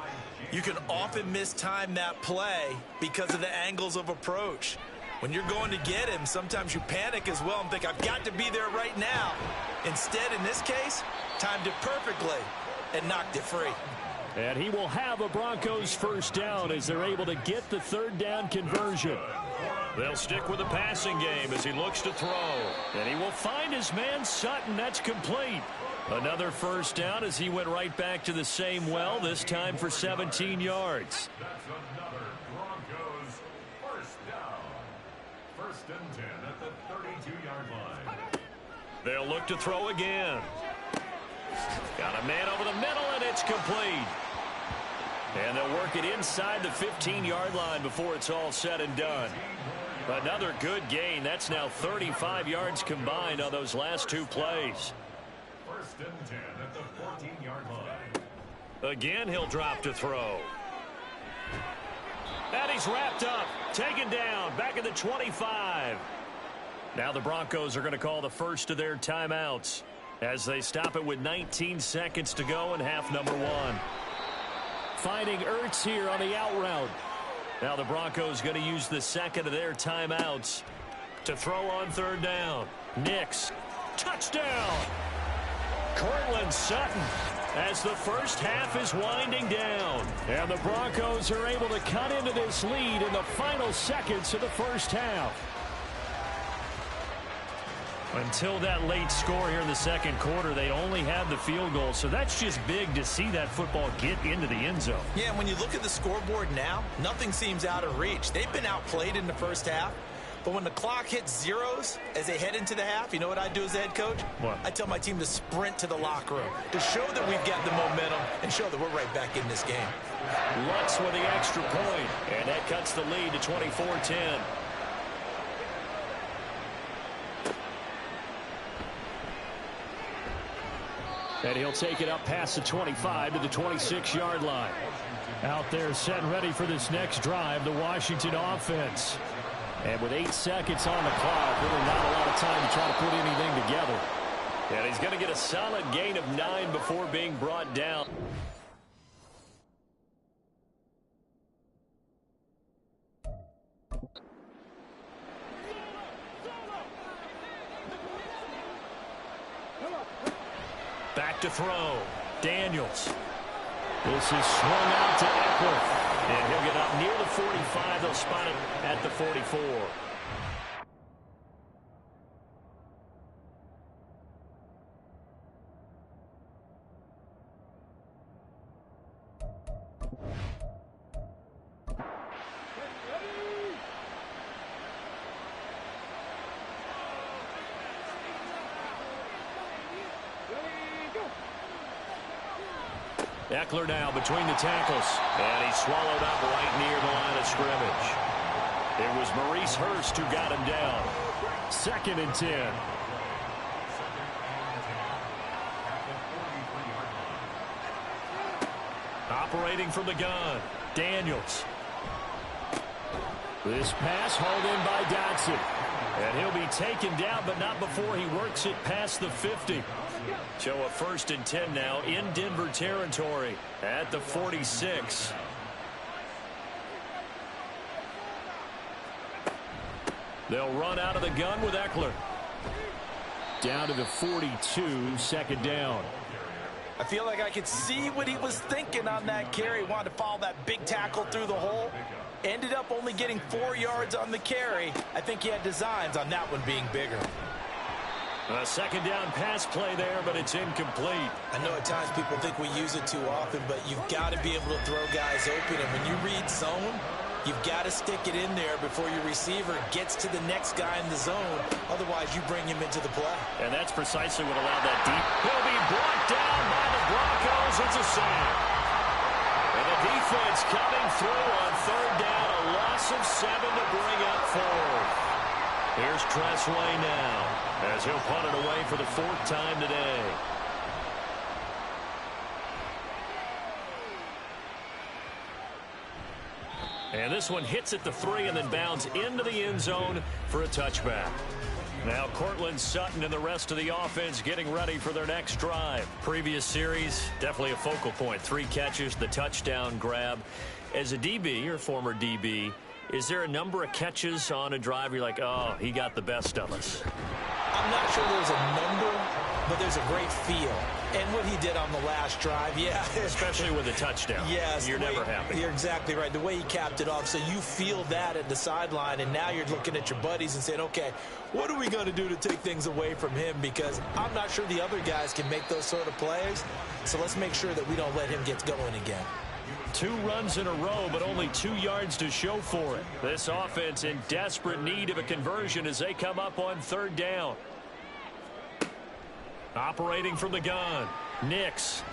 Speaker 4: you can often mistime that play because of the angles of approach. When you're going to get him, sometimes you panic as well and think, I've got to be there right now. Instead, in this case, timed it perfectly and knocked it free.
Speaker 2: And he will have a Broncos first down as they're able to get the 3rd down conversion.
Speaker 3: They'll stick with the passing game as he looks to throw.
Speaker 2: And he will find his man Sutton. That's complete.
Speaker 3: Another first down as he went right back to the same well, this time for 17 yards.
Speaker 5: That's another Broncos first down. 1st and 10 at the 32-yard line.
Speaker 3: They'll look to throw again. Got a man over the middle, and it's complete. And they'll work it inside the 15-yard line before it's all said and done. Another good gain. That's now 35 yards combined on those last 2 plays.
Speaker 5: 1st and 10 at the 14-yard line.
Speaker 3: Again, he'll drop to throw. And he's wrapped up, taken down, back at the 25. Now the Broncos are going to call the first of their timeouts as they stop it with 19 seconds to go in half number 1.
Speaker 2: Finding Ertz here on the out route.
Speaker 3: Now the Broncos going to use the second of their timeouts to throw on 3rd down. Nix, touchdown. Cortland Sutton as the first half is winding down.
Speaker 2: And the Broncos are able to cut into this lead in the final seconds of the first half.
Speaker 3: Until that late score here in the second quarter, they only had the field goal. So that's just big to see that football get into the end zone.
Speaker 4: Yeah, and when you look at the scoreboard now, nothing seems out of reach. They've been outplayed in the first half. But when the clock hits zeros as they head into the half, you know what I do as the head coach?
Speaker 3: What?
Speaker 4: I tell my team to sprint to the locker room to show that we've got the momentum and show that we're right back in this game.
Speaker 3: Lutz with the extra point, and that cuts the lead to 24-10.
Speaker 2: And he'll take it up past the 25 to the 26-yard line. Out there set and ready for this next drive, the Washington offense. And with 8 seconds on the clock, really not a lot of time to try to put anything together.
Speaker 3: And he's going to get a solid gain of 9 before being brought down. Back to throw. Daniels.
Speaker 2: This is swung out to Eckler.
Speaker 3: And he'll get up near the 45. They'll spot it at the 44. Eckler now between the tackles. And he's swallowed up right near the line of scrimmage. It was Maurice Hurst who got him down. 2nd and 10. Operating from the gun, Daniels. This pass hauled in by Dotson. And he'll be taken down, but not before he works it past the 50. So a 1st and 10 now in Denver territory at the 46. They'll run out of the gun with Eckler. Down to the 42, 2nd down.
Speaker 4: I feel like I could see what he was thinking on that carry. Wanted to follow that big tackle through the hole. Ended up only getting 4 yards on the carry. I think he had designs on that one being bigger.
Speaker 3: A 2nd down pass play there, but it's incomplete.
Speaker 4: I know at times people think we use it too often, but you've got to be able to throw guys open. And when you read zone, you've got to stick it in there before your receiver gets to the next guy in the zone. Otherwise, you bring him into the play.
Speaker 3: And that's precisely what allowed that deep. He'll be brought down by the Broncos. It's a sack. And the defense coming through on 3rd down. A loss of 7 to bring up 4th. Here's Tressway now as he'll punt it away for the 4th time today. And this one hits at the 3 and then bounds into the end zone for a touchback. Now Cortland Sutton and the rest of the offense getting ready for their next drive. Previous series, definitely a focal point. 3 catches, the touchdown grab. As a DB, or former DB, is there a number of catches on a drive you're like, oh, he got the best of us?
Speaker 4: I'm not sure there's a number, but there's a great feel. And what he did on the last drive, yeah.
Speaker 3: Especially with a touchdown.
Speaker 4: Yes.
Speaker 3: You're never happy.
Speaker 4: You're exactly right. The way he capped it off, so you feel that at the sideline, and now you're looking at your buddies and saying, okay, what are we going to do to take things away from him? Because I'm not sure the other guys can make those sort of plays, so let's make sure that we don't let him get going again.
Speaker 3: 2 runs in a row, but only 2 yards to show for it. This offense in desperate need of a conversion as they come up on 3rd down. Operating from the gun, Nix.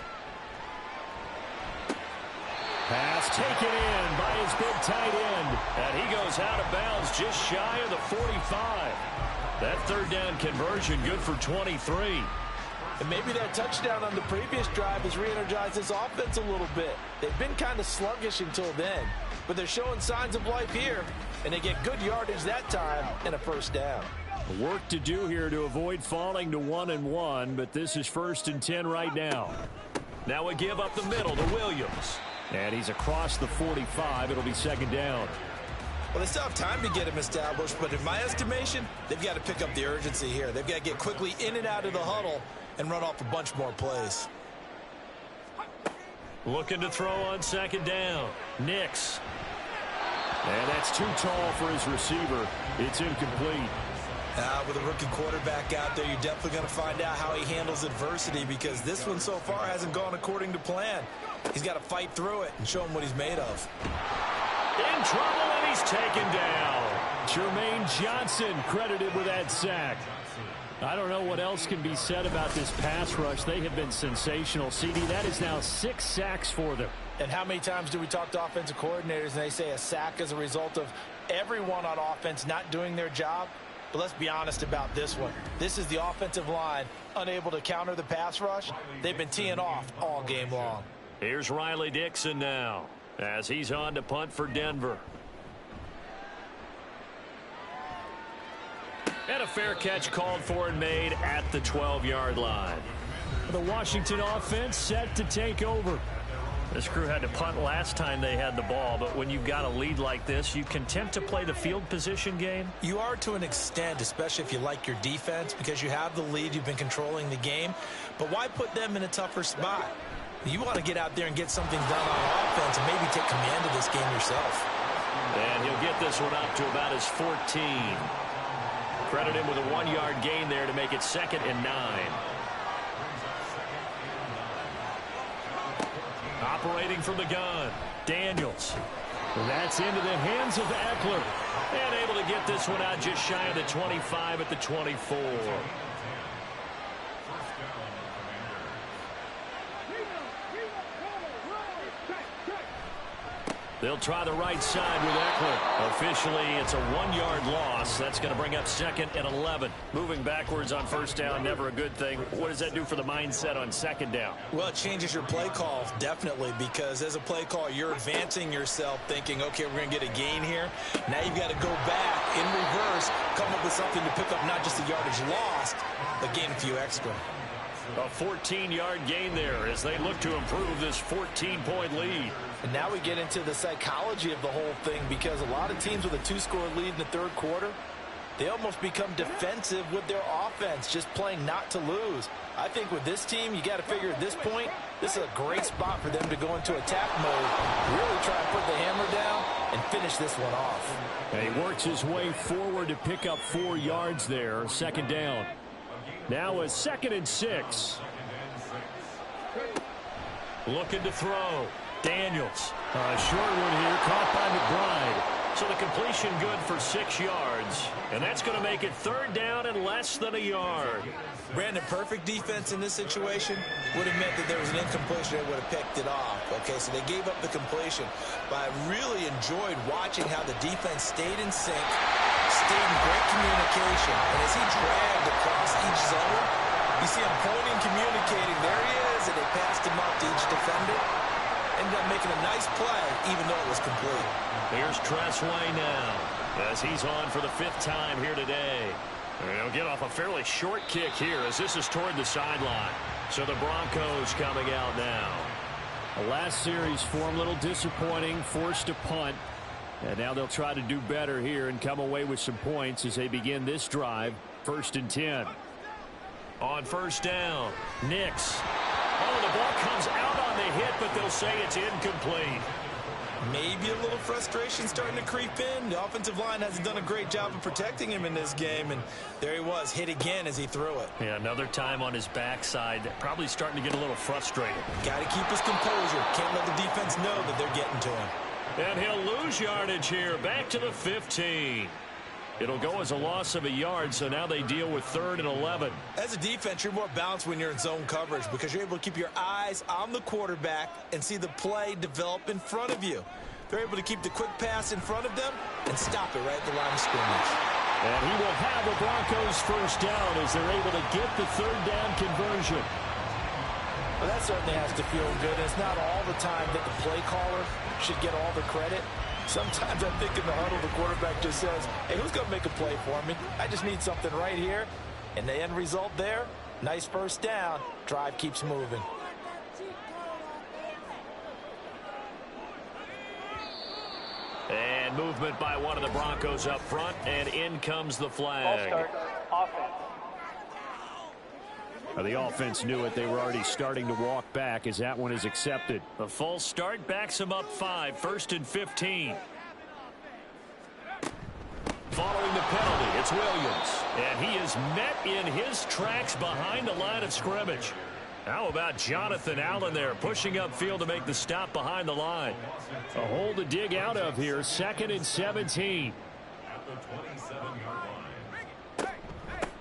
Speaker 3: Pass taken in by his big tight end. And he goes out of bounds just shy of the 45. That 3rd down conversion good for 23.
Speaker 4: And maybe that touchdown on the previous drive has re-energized this offense a little bit. They've been kind of sluggish until then, but they're showing signs of life here, and they get good yardage that time and a 1st down.
Speaker 2: Work to do here to avoid falling to 1-1, but this is 1st and 10 right now.
Speaker 3: Now we give up the middle to Williams.
Speaker 2: And he's across the 45. It'll be 2nd down.
Speaker 4: Well, they still have time to get him established, but in my estimation, they've got to pick up the urgency here. They've got to get quickly in and out of the huddle and run off a bunch more plays.
Speaker 3: Looking to throw on 2nd down. Nix.
Speaker 2: And that's too tall for his receiver. It's incomplete.
Speaker 4: With a rookie quarterback out there, you're definitely going to find out how he handles adversity, because this one so far hasn't gone according to plan. He's got to fight through it and show him what he's made of.
Speaker 3: In trouble, and he's taken down.
Speaker 2: Jermaine Johnson credited with that sack. I don't know what else can be said about this pass rush. They have been sensational. CD, that is now 6 sacks for them.
Speaker 4: And how many times do we talk to offensive coordinators and they say a sack is a result of everyone on offense not doing their job? But let's be honest about this one. This is the offensive line unable to counter the pass rush. They've been teeing off all game long.
Speaker 3: Here's Riley Dixon now as he's on to punt for Denver. And a fair catch called for and made at the 12-yard line.
Speaker 2: The Washington offense set to take over.
Speaker 3: This crew had to punt last time they had the ball, but when you've got a lead like this, you content to play the field position game?
Speaker 4: You are to an extent, especially if you like your defense, because you have the lead, you've been controlling the game. But why put them in a tougher spot? You want to get out there and get something done on offense and maybe take command of this game yourself.
Speaker 3: And he'll get this one up to about his 14. Credit him with a 1-yard gain there to make it 2nd and 9. Operating from the gun, Daniels.
Speaker 2: That's into the hands of Eckler.
Speaker 3: And able to get this one out just shy of the 25 at the 24. They'll try the right side with Eckler. Officially, it's a 1-yard loss. That's going to bring up 2nd and 11. Moving backwards on first down, never a good thing. What does that do for the mindset on 2nd down?
Speaker 4: Well, it changes your play call, definitely, because as a play call, you're advancing yourself thinking, okay, we're going to get a gain here. Now you've got to go back in reverse, come up with something to pick up not just the yardage lost, but gain a few extra.
Speaker 3: A 14-yard gain there as they look to improve this 14-point lead.
Speaker 4: And now we get into the psychology of the whole thing, because a lot of teams with a 2-score lead in the third quarter, they almost become defensive with their offense, just playing not to lose. I think with this team, you got to figure at this point, this is a great spot for them to go into attack mode, really try and put the hammer down and finish this one off.
Speaker 2: And he works his way forward to pick up 4 yards there, 2nd down. Now a 2nd and 6.
Speaker 3: Looking to throw. Daniels.
Speaker 2: A short one here, caught by McBride.
Speaker 3: So the completion good for 6 yards. And that's going to make it 3rd down and less than a yard.
Speaker 4: Brandon, perfect defense in this situation would have meant that there was an incompletion that would have picked it off. Okay, so they gave up the completion. But I really enjoyed watching how the defense stayed in sync, stayed in great communication. And as he dragged across each zone, you see him pointing, communicating. There he is, and they passed him up to each defender. Ended up making a nice play, even though it was complete.
Speaker 3: Here's Tressway now, as he's on for the 5th time here today. He'll get off a fairly short kick here as this is toward the sideline. So the Broncos coming out now.
Speaker 2: The last series for him, a little disappointing, forced to punt. And now they'll try to do better here and come away with some points as they begin this drive. 1st and 10.
Speaker 3: On first down, Nix. Oh, the ball comes out on the hit, but they'll say it's incomplete.
Speaker 4: Maybe a little frustration starting to creep in. The offensive line hasn't done a great job of protecting him in this game, and there he was, hit again as he threw it.
Speaker 3: Yeah, another time on his backside, probably starting to get a little frustrated.
Speaker 4: Got to keep his composure. Can't let the defense know that they're getting to him.
Speaker 3: And he'll lose yardage here, back to the 15. It'll go as a loss of a yard, so now they deal with 3rd and 11.
Speaker 4: As a defense, you're more balanced when you're in zone coverage because you're able to keep your eyes on the quarterback and see the play develop in front of you. They're able to keep the quick pass in front of them and stop it right at the line of scrimmage.
Speaker 2: And he will have the Broncos 1st down as they're able to get the 3rd down conversion.
Speaker 4: Well, that certainly has to feel good. It's not all the time that the play caller should get all the credit. Sometimes I think in the huddle, the quarterback just says, hey, who's going to make a play for me? I just need something right here. And the end result there, nice 1st down. Drive keeps moving.
Speaker 3: And movement by one of the Broncos up front, and in comes the flag.
Speaker 6: Ball start, offense.
Speaker 2: The offense knew it. They were already starting to walk back as that one is accepted.
Speaker 3: The false start backs him up 5, 1st and 15. Following the penalty, it's Williams. And he is met in his tracks behind the line of scrimmage. How about Jonathan Allen there, pushing upfield to make the stop behind the line.
Speaker 2: A hole to dig out of here, 2nd and 17.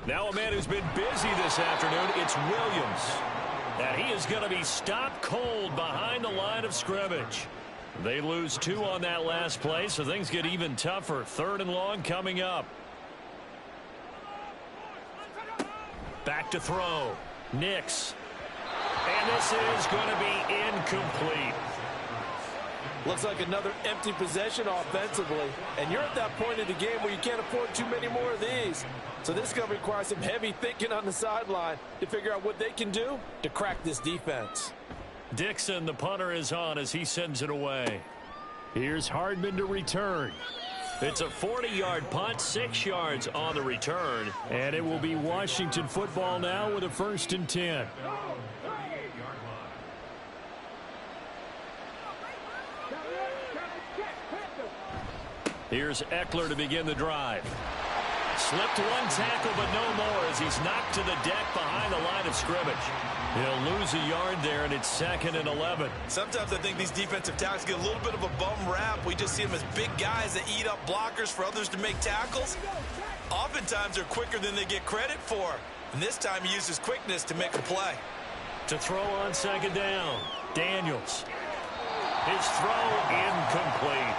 Speaker 3: Now a man who's been busy this afternoon, it's Williams. And he is going to be stopped cold behind the line of scrimmage. They lose 2 on that last play, so things get even tougher. 3rd and long coming up. Back to throw. Nix. And this is going to be incomplete.
Speaker 4: Looks like another empty possession offensively. And you're at that point in the game where you can't afford too many more of these. So this is going to require some heavy thinking on the sideline to figure out what they can do to crack this defense.
Speaker 3: Dixon, the punter, is on as he sends it away.
Speaker 2: Here's Hardman to return.
Speaker 3: It's a 40-yard punt, 6 yards on the return.
Speaker 2: And it will be Washington football now with a 1st and 10.
Speaker 3: Here's Eckler to begin the drive. Slipped one tackle, but no more as he's knocked to the deck behind the line of scrimmage. He'll lose a yard there, and it's 2nd and 11.
Speaker 4: Sometimes I think these defensive tackles get a little bit of a bum rap. We just see them as big guys that eat up blockers for others to make tackles. Oftentimes they're quicker than they get credit for. And this time he uses quickness to make a play.
Speaker 3: To throw on 2nd down, Daniels. His throw incomplete.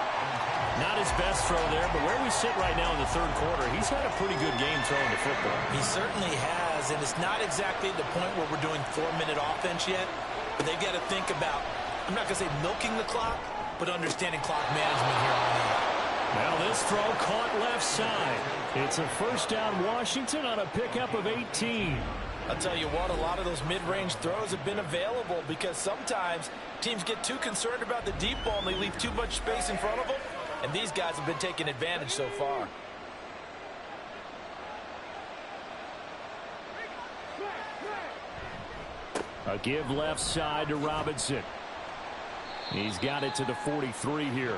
Speaker 3: Not his best throw there, but where we sit right now in the third quarter, he's had a pretty good game throwing the football.
Speaker 4: He certainly has, and it's not exactly the point where we're doing 4-minute offense yet, but they've got to think about, I'm not going to say milking the clock, but understanding clock management here on out.
Speaker 2: Now this throw caught left side. It's a first down Washington on a pickup of 18.
Speaker 4: I'll tell you what, a lot of those mid-range throws have been available because sometimes teams get too concerned about the deep ball and they leave too much space in front of them, and these guys have been taking advantage so far.
Speaker 2: A give left side to Robinson. He's got it to the 43 here.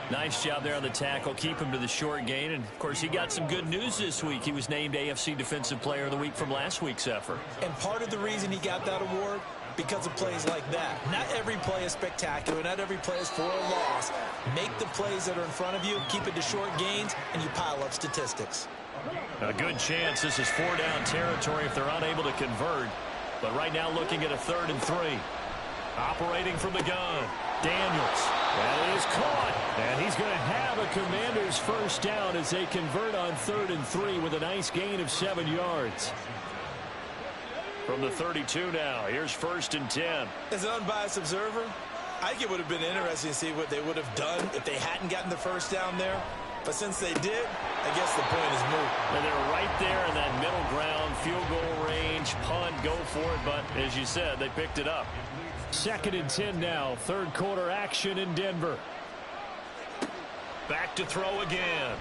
Speaker 3: Nice job there on the tackle. Keep him to the short gain. And, of course, he got some good news this week. He was named AFC Defensive Player of the Week from last week's effort.
Speaker 4: And part of the reason he got that award, because of plays like that. Not every play is spectacular. Not every play is for a loss. Make the plays that are in front of you, keep it to short gains, and you pile up statistics.
Speaker 3: A good chance this is 4-down territory if they're unable to convert. But right now looking at a 3rd and 3. Operating from the gun. Daniels.
Speaker 2: That is caught. And he's going to have a Commanders first down as they convert on 3rd and 3 with a nice gain of 7 yards.
Speaker 3: From the 32 now, here's 1st and 10.
Speaker 4: As an unbiased observer, I think it would have been interesting to see what they would have done if they hadn't gotten the first down there. But since they did, I guess the point is moot.
Speaker 3: And they're right there in that middle ground, field goal range, punt, go for it. But as you said, they picked it up.
Speaker 2: 2nd and 10 now. 3rd quarter action in Denver.
Speaker 3: Back to throw again.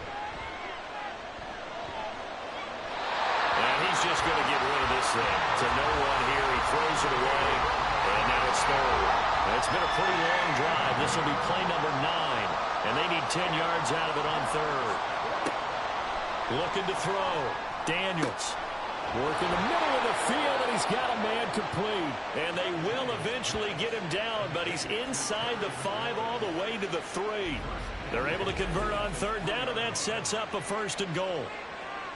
Speaker 3: And he's just going to get rid of this thing. To no one here. He throws it away. And now it's 3rd. And it's been a pretty long drive. This will be play number 9. And they need 10 yards out of it on 3rd. Looking to throw. Daniels.
Speaker 2: Work in the middle of the field, and he's got a man complete.
Speaker 3: And they will eventually get him down, but he's inside the 5 all the way to the 3. They're able to convert on 3rd down, and that sets up a 1st and goal.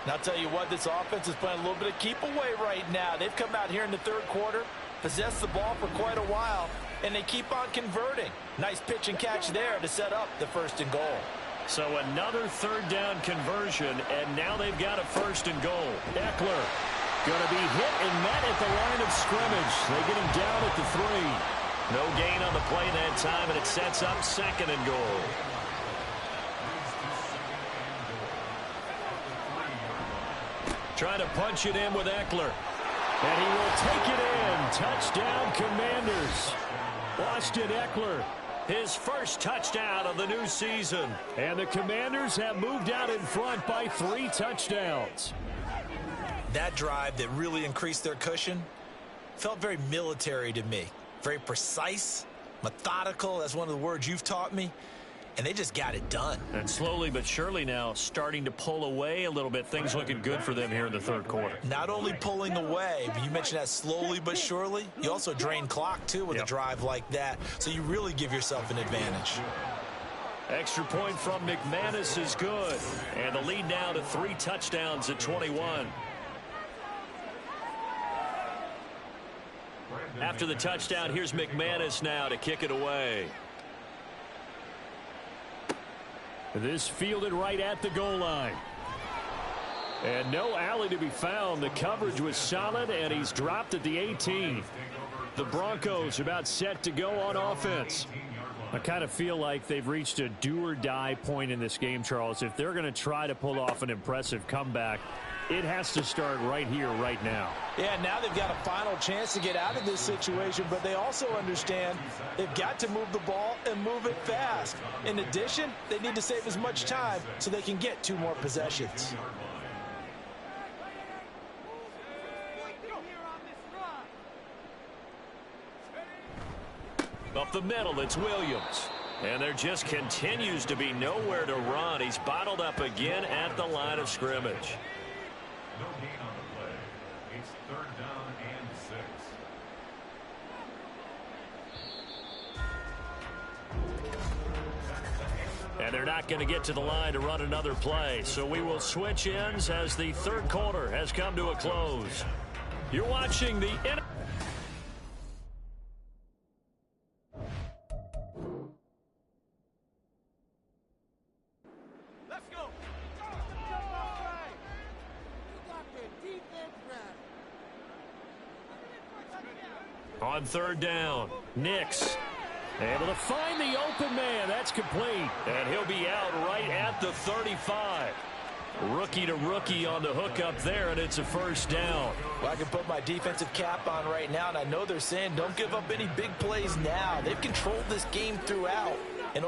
Speaker 4: And I'll tell you what, this offense is playing a little bit of keep away right now. They've come out here in the 3rd quarter, possessed the ball for quite a while, and they keep on converting. Nice pitch and catch there to set up the 1st and goal.
Speaker 3: So another 3rd down conversion, and now they've got a 1st and goal.
Speaker 2: Eckler going to be hit and met at the line of scrimmage. They get him down at the 3.
Speaker 3: No gain on the play that time, and it sets up 2nd and goal. Trying to punch it in with Eckler.
Speaker 2: And he will take it in. Touchdown, Commanders. Austin Eckler.
Speaker 3: His first touchdown of the new season.
Speaker 2: And the Commanders have moved out in front by 3 touchdowns.
Speaker 4: That drive that really increased their cushion felt very military to me. Very precise, methodical. That's one of the words you've taught me. And they just got it done.
Speaker 3: And slowly but surely now starting to pull away a little bit. Things looking good for them here in the 3rd quarter.
Speaker 4: Not only pulling away, but you mentioned that slowly but surely. You also drain clock, too, with a drive like that. So you really give yourself an advantage.
Speaker 3: Extra point from McManus is good. And the lead now to 3 touchdowns at 21. After the touchdown, here's McManus now to kick it away.
Speaker 2: This fielded right at the goal line. And no alley to be found. The coverage was solid, and he's dropped at the 18. The Broncos about set to go on offense. I kind of feel like they've reached a do-or-die point in this game, Charles. If they're going to try to pull off an impressive comeback, it has to start right here, right now.
Speaker 4: Yeah, now they've got a final chance to get out of this situation, but they also understand they've got to move the ball and move it fast. In addition, they need to save as much time so they can get 2 more possessions.
Speaker 3: Up the middle, it's Williams. And there just continues to be nowhere to run. He's bottled up again at the line of scrimmage.
Speaker 5: No gain on the play. It's 3rd down and 6.
Speaker 3: And they're not going to get to the line to run another play. So we will switch ends as the 3rd quarter has come to a close. You're watching the On third down, Nix able to find the open man. That's complete. And he'll be out right at the 35. Rookie to rookie on the hook up there, and it's a first down.
Speaker 4: Well, I can put my defensive cap on right now, and I know they're saying don't give up any big plays now. They've controlled this game throughout. And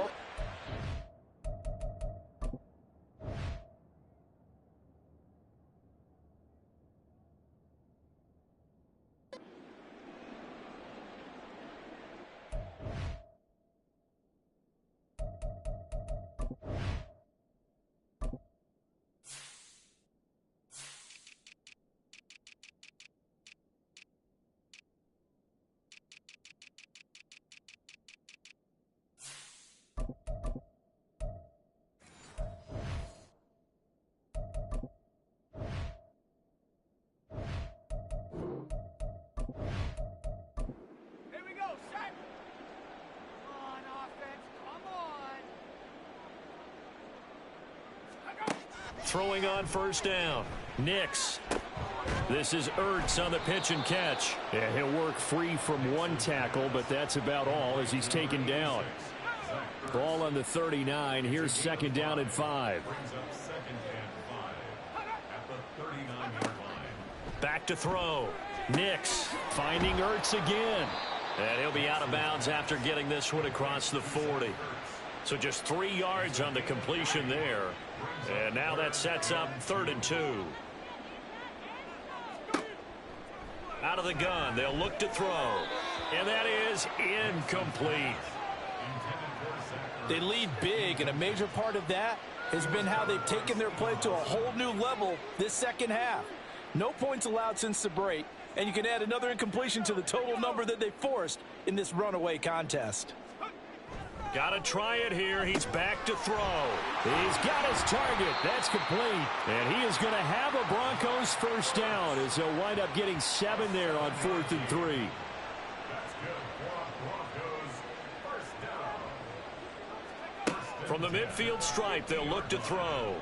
Speaker 3: throwing on first down, Nix. This is Ertz on the pitch and catch. And he'll work free from one tackle, but that's about all as he's taken down. Ball on the 39. Here's second down and 5. Back to throw. Nix finding Ertz again. And he'll be out of bounds after getting this one across the 40. So just 3 yards on the completion there. And now that sets up 3rd and 2. Out of the gun, they'll look to throw. And that is incomplete.
Speaker 4: they lead big, and a major part of that has been how they've taken their play to a whole new level this second half. No points allowed since the break, and you can add another incompletion to the total number that they forced in this runaway contest.
Speaker 3: Got to try it here. He's back to throw. He's got his target. That's complete. And he is going to have a Broncos first down as he'll wind up getting 7 there on 4th and 3.
Speaker 5: That's good. Broncos first down.
Speaker 3: From the midfield stripe, they'll look to throw.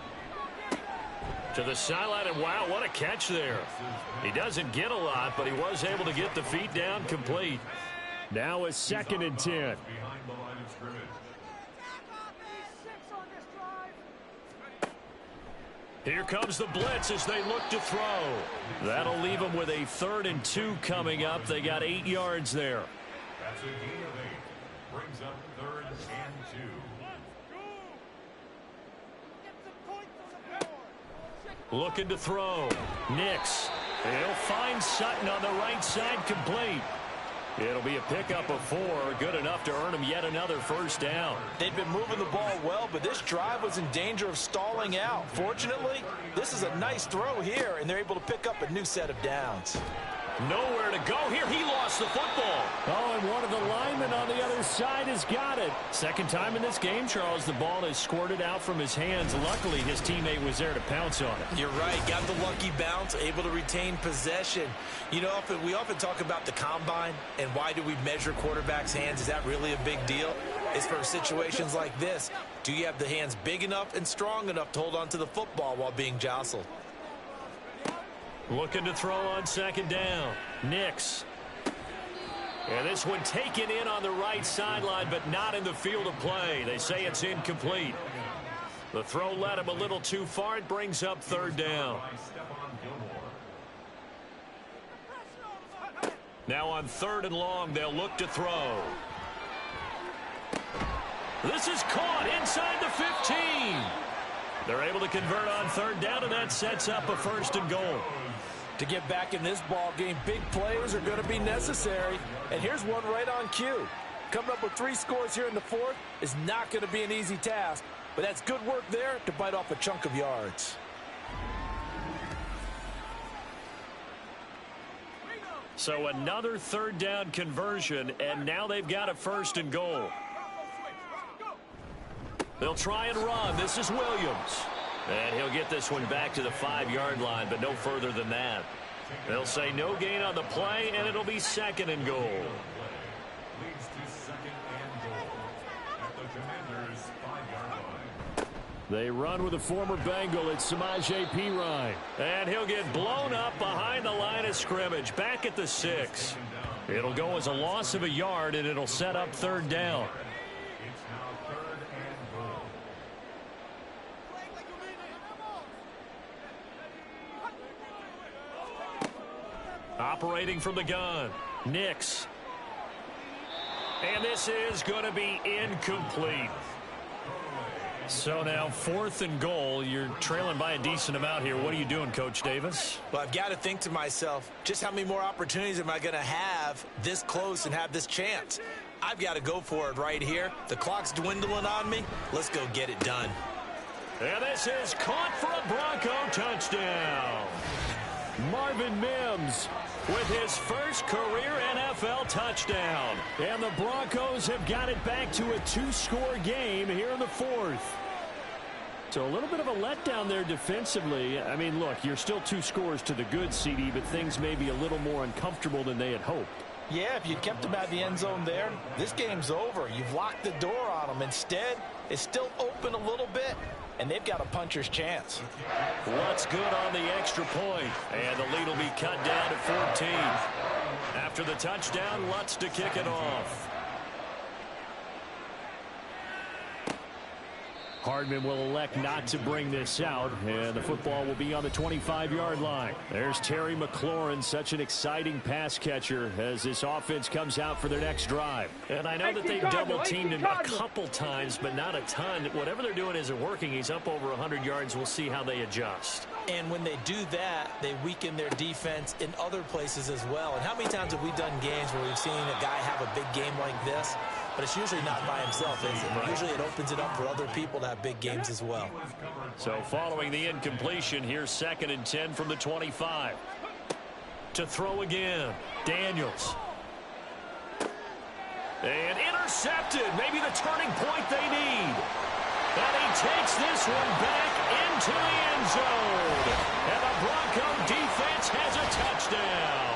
Speaker 3: To the sideline, and wow, what a catch there. He doesn't get a lot, but he was able to get the feet down complete. Now a 2nd and 10.
Speaker 5: Behind the line of scrimmage.
Speaker 3: Here comes the blitz as they look to throw. That'll leave them with a 3rd and 2 coming up. They got 8 yards there.
Speaker 5: That's a gain of 8. Brings up 3rd and 2.
Speaker 3: Looking to throw. Nix. He'll find Sutton on the right side, complete. It'll be a pickup of 4, good enough to earn him yet another first down.
Speaker 4: They've been moving the ball well, but this drive was in danger of stalling out. Fortunately, this is a nice throw here, and they're able to pick up a new set of downs.
Speaker 3: Nowhere to go here. He lost the football. Oh, and one of the linemen on the other side has got it. Second time in this game, Charles, the ball has squirted out from his hands. Luckily, his teammate was there to pounce on it.
Speaker 4: You're right. Got the lucky bounce, able to retain possession. You know, we often talk about the combine and why do we measure quarterbacks' hands. Is that really a big deal? It's for situations like this. Do you have the hands big enough and strong enough to hold on to the football while being jostled?
Speaker 3: Looking to throw on 2nd down. Nix. And this one taken in on the right sideline, but not in the field of play. They say it's incomplete. The throw led him a little too far. It brings up 3rd down. Now on 3rd and long, they'll look to throw. This is caught inside the 15. They're able to convert on 3rd down, and that sets up a 1st and goal.
Speaker 4: To get back in this ball game, big plays are going to be necessary. And here's one right on cue. Coming up with 3 scores here in the 4th is not going to be an easy task, but that's good work there to bite off a chunk of yards.
Speaker 3: So another 3rd down conversion, and now they've got a 1st and goal. They'll try and run. This is Williams. And he'll get this one back to the 5-yard line, but no further than that. They'll say no gain on the play, and it'll be 2nd and goal.
Speaker 5: Leads to 2nd and goal at the Commanders' 5-yard line.
Speaker 3: They run with a former Bengal. It's Samaje Perine. And he'll get blown up behind the line of scrimmage, back at the 6.
Speaker 2: It'll go as a loss of a yard, and it'll set up third down.
Speaker 5: It's now 3rd and goal.
Speaker 2: Operating from the gun, Nix. And this is going to be incomplete. So now 4th and goal. You're trailing by a decent amount here. What are you doing, Coach Davis?
Speaker 4: Well, I've got to think to myself, just how many more opportunities am I going to have this close and have this chance? I've got to go for it right here. The clock's dwindling on me. Let's go get it done.
Speaker 2: And this is caught for a Bronco touchdown. Marvin Mims with his first career NFL touchdown. And the Broncos have got it back to a 2-score game here in the 4th. So a little bit of a letdown there defensively. I mean, look, you're still 2 scores to the good, CD, but things may be a little more uncomfortable than they had hoped.
Speaker 4: Yeah, if you kept them out of the end zone there, this game's over. You've locked the door on them. Instead, it's still open a little bit, and they've got a puncher's chance.
Speaker 2: What's good on the extra point, and the lead will be cut down to 14. After the touchdown, Lutz to kick it off. Hardman will elect not to bring this out, and the football will be on the 25-yard line. There's Terry McLaurin, such an exciting pass catcher as this offense comes out for their next drive. And I know that they've double-teamed him a couple times, but not a ton. Whatever they're doing isn't working. He's up over 100 yards. We'll see how they adjust.
Speaker 4: And when they do that, they weaken their defense in other places as well. And how many times have we done games where we've seen a guy have a big game like this? But it's usually not by himself, is it? Right. Usually it opens it up for other people to have big games as well.
Speaker 2: So following the incompletion, here's 2nd and 10 from the 25. To throw again, Daniels. And intercepted, maybe the turning point they need. And he takes this one back into the end zone. And the Bronco defense has a touchdown.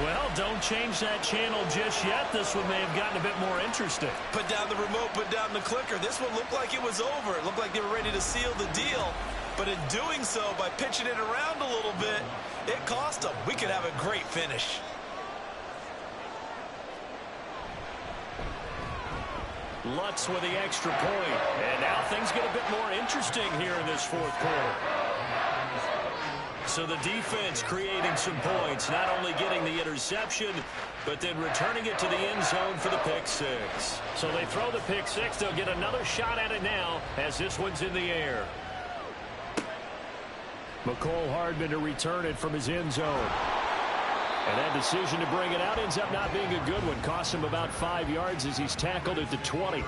Speaker 2: Well, don't change that channel just yet. This one may have gotten a bit more interesting.
Speaker 4: Put down the remote, put down the clicker. This one looked like it was over. It looked like they were ready to seal the deal. But in doing so, by pitching it around a little bit, it cost them. We could have a great finish.
Speaker 2: Lutz with the extra point. And now things get a bit more interesting here in this 4th quarter. So the defense creating some points, not only getting the interception, but then returning it to the end zone for the pick 6. So they throw the pick 6. They'll get another shot at it now as this one's in the air. McCole Hardman to return it from his end zone. And that decision to bring it out ends up not being a good one. Costs him about 5 yards as he's tackled at the 20.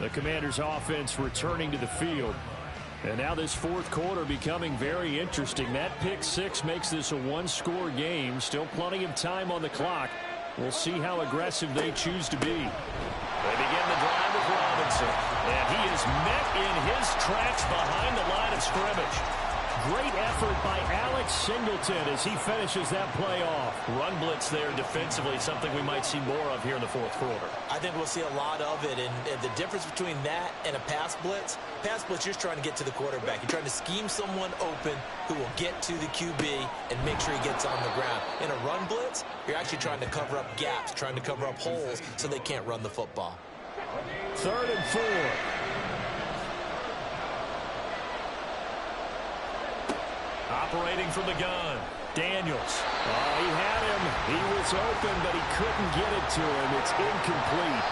Speaker 2: The Commanders' offense returning to the field. And now this 4th quarter becoming very interesting. That pick 6 makes this a 1-score game. Still plenty of time on the clock. We'll see how aggressive they choose to be. They begin the drive with Robinson. And he is met in his tracks behind the line of scrimmage. Great effort by Alex Singleton as he finishes that play off. Run blitz there defensively, something we might see more of here in the 4th quarter.
Speaker 4: I think we'll see a lot of it, and the difference between that and a pass blitz, you're just trying to get to the quarterback. You're trying to scheme someone open who will get to the QB and make sure he gets on the ground. In a run blitz, you're actually trying to cover up gaps, trying to cover up holes so they can't run the football.
Speaker 2: 3rd and 4. Operating from the gun, Daniels. Oh, he had him. He was open, but he couldn't get it to him. It's incomplete.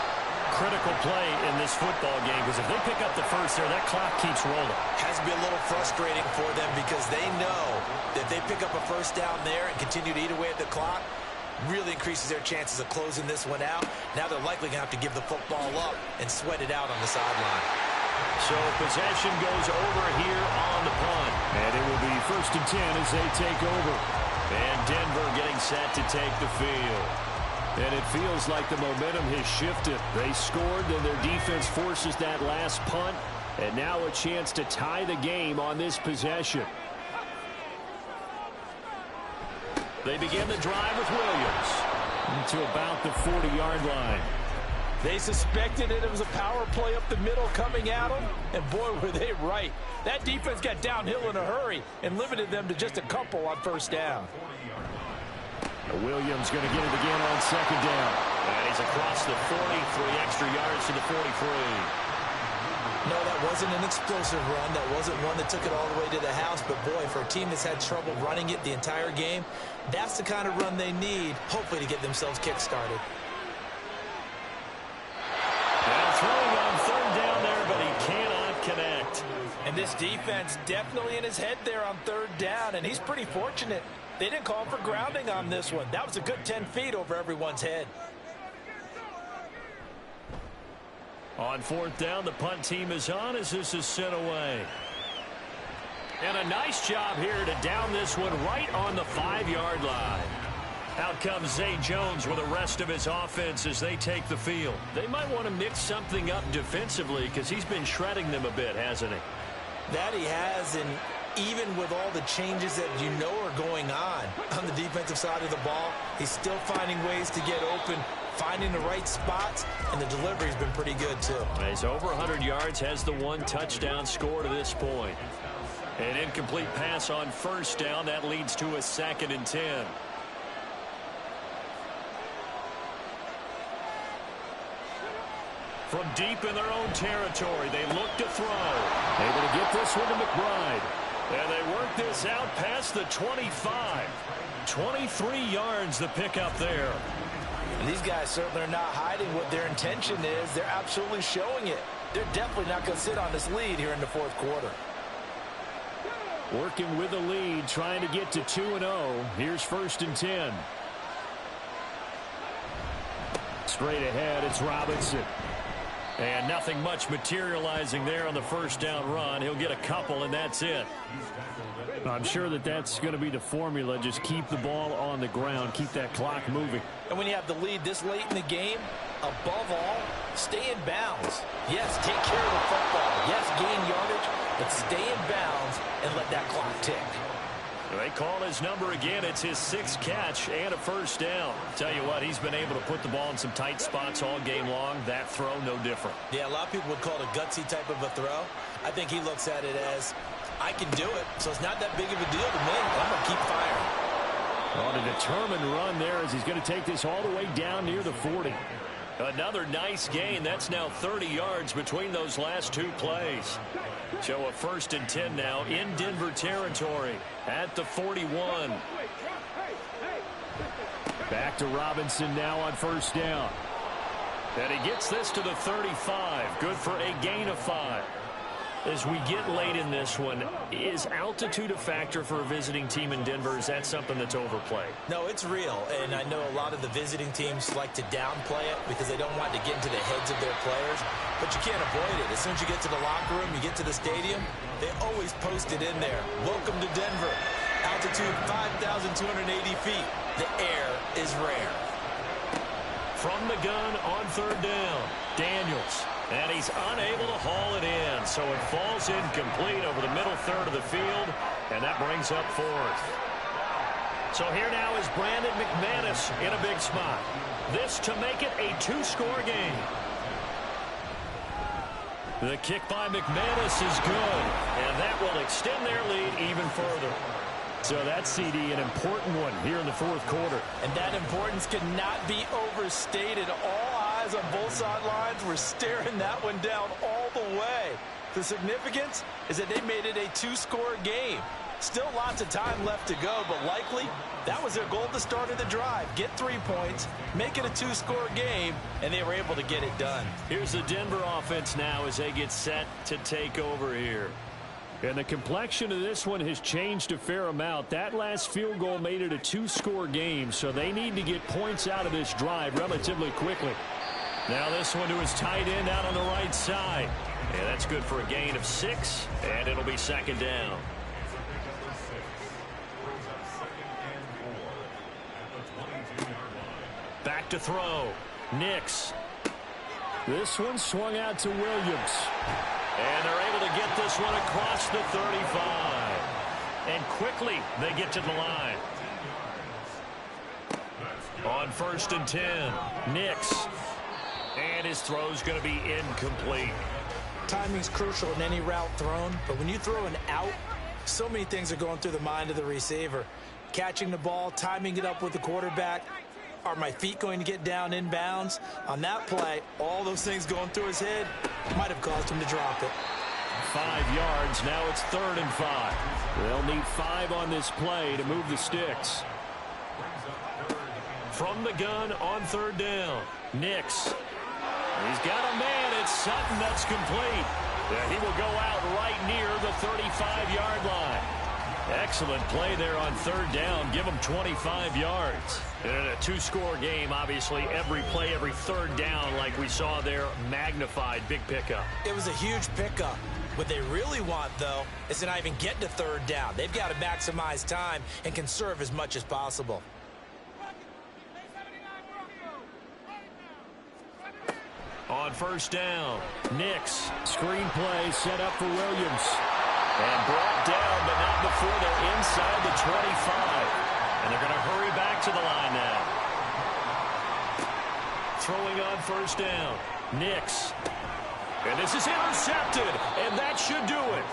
Speaker 2: Critical play in this football game because if they pick up the first there, that clock keeps rolling.
Speaker 4: Has to be a little frustrating for them because they know that if they pick up a first down there and continue to eat away at the clock, really increases their chances of closing this one out. Now they're likely going to have to give the football up and sweat it out on the sideline.
Speaker 2: So possession goes over here on the punt. And it will be 1st and 10 as they take over. And Denver getting set to take the field. And it feels like the momentum has shifted. They scored, then their defense forces that last punt. And now a chance to tie the game on this possession. They begin the drive with Williams to about the 40-yard line.
Speaker 4: They suspected it was a power play up the middle coming at them, and boy, were they right. That defense got downhill in a hurry and limited them to just a couple on first down.
Speaker 2: Williams going to get it again on second down.
Speaker 3: And he's across the 40, 3 extra yards to the 43.
Speaker 4: No, that wasn't an explosive run. That wasn't one that took it all the way to the house. But, boy, for a team that's had trouble running it the entire game, that's the kind of run they need, hopefully, to get themselves kick-started.
Speaker 3: Now throwing on third down there, but he cannot connect.
Speaker 4: And this defense definitely in his head there on third down, and he's pretty fortunate. They didn't call for grounding on this one. That was a good 10 feet over everyone's head.
Speaker 3: On fourth down, the punt team is on as this is sent away. And a nice job here to down this one right on the 5-yard line. Out comes Zay Jones with the rest of his offense as they take the field. They might want to mix something up defensively because he's been shredding them a bit, hasn't he?
Speaker 4: That he has, and even with all the changes that you know are going on the defensive side of the ball, he's still finding ways to get open, finding the right spots, and the delivery's been pretty good too.
Speaker 3: He's over 100 yards, has the 1 touchdown score to this point. An incomplete pass on first down. That leads to a 2nd and 10. From deep in their own territory, they look to throw.
Speaker 2: Able to get this one to McBride.
Speaker 3: And they work this out past the 25. 23 yards the pickup there.
Speaker 4: And these guys certainly are not hiding what their intention is. They're absolutely showing it. They're definitely not going to sit on this lead here in the fourth quarter.
Speaker 2: Working with the lead, trying to get to 2-0. Here's 1st and 10. Straight ahead, it's Robinson.
Speaker 3: And nothing much materializing there on the first down run. He'll get a couple, and that's it.
Speaker 2: I'm sure that that's going to be the formula. Just keep the ball on the ground. Keep that clock moving.
Speaker 4: And when you have the lead this late in the game, above all, stay in bounds. Yes, take care of the football. Yes, gain yardage, but stay in bounds and let that clock tick.
Speaker 3: They call his number again. It's his 6th catch and a first down. Tell you what, he's been able to put the ball in some tight spots all game long. That throw, no different.
Speaker 4: Yeah, a lot of people would call it a gutsy type of a throw. I think he looks at it as, I can do it, so it's not that big of a deal to me. I'm going to keep firing.
Speaker 2: On a determined run there as he's going to take this all the way down near the 40.
Speaker 3: Another nice gain. That's now 30 yards between those last 2 plays. So a 1st and 10 now in Denver territory at the 41.
Speaker 2: Back to Robinson now on first down.
Speaker 3: And he gets this to the 35. Good for a gain of 5. As we get late in this one, is altitude a factor for a visiting team in Denver? Is that something that's overplayed?
Speaker 4: No, it's real, and I know a lot of the visiting teams like to downplay it because they don't want to get into the heads of their players, but you can't avoid it. As soon as you get to the locker room, you get to the stadium, they always post it in there. Welcome to Denver. Altitude 5,280 feet. The air is rare.
Speaker 3: From the gun on third down, Daniels. And he's unable to haul it in, so it falls incomplete over the middle third of the field, and that brings up 4th. So here now is Brandon McManus in a big spot. This to make it a 2-score game. The kick by McManus is good, and that will extend their lead even further.
Speaker 2: So that's, CD, an important one here in the fourth quarter.
Speaker 4: And that importance cannot be overstated. All eyes on both sidelines were staring that one down all the way. The significance is that they made it a 2-score game. Still lots of time left to go, but likely that was their goal at the start of the drive. Get 3 points, make it a 2-score game, and they were able to get it done.
Speaker 3: Here's the Denver offense now as they get set to take over here.
Speaker 2: And the complexion of this one has changed a fair amount. That last field goal made it a 2-score game, so they need to get points out of this drive relatively quickly.
Speaker 3: Now this one to his tight end out on the right side. And that's good for a gain of 6, and it'll be 2nd down. Back to throw. Nix.
Speaker 2: This one swung out to Williams.
Speaker 3: And they're able to get this one across the 35. And quickly they get to the line. On 1st and 10, Nix. And his throw's going to be incomplete.
Speaker 4: Timing's crucial in any route thrown, but when you throw an out, so many things are going through the mind of the receiver. catching the ball, timing it up with the quarterback. Are my feet going to get down in bounds? On that play, all those things going through his head might have caused him to drop it.
Speaker 2: 5 yards. Now it's 3rd and 5. They'll need 5 on this play to move the sticks.
Speaker 3: From the gun on 3rd down. Nix. He's got a man. It's Sutton. That's complete. Yeah, he will go out right near the 35-yard line. Excellent play there on 3rd down. Give him 25 yards. And in a 2-score game, obviously, every play, every 3rd down, like we saw there, magnified. Big pickup.
Speaker 4: It was a huge pickup. What they really want, though, is to not even get to 3rd down. They've got to maximize time and conserve as much as possible.
Speaker 3: On 1st down, Nix.
Speaker 2: Screenplay set up for Williams.
Speaker 3: And brought down, but not before they're inside the 25. And they're going to hurry back to the line now. Throwing on 1st down, Nix. And this is intercepted, and that should do it.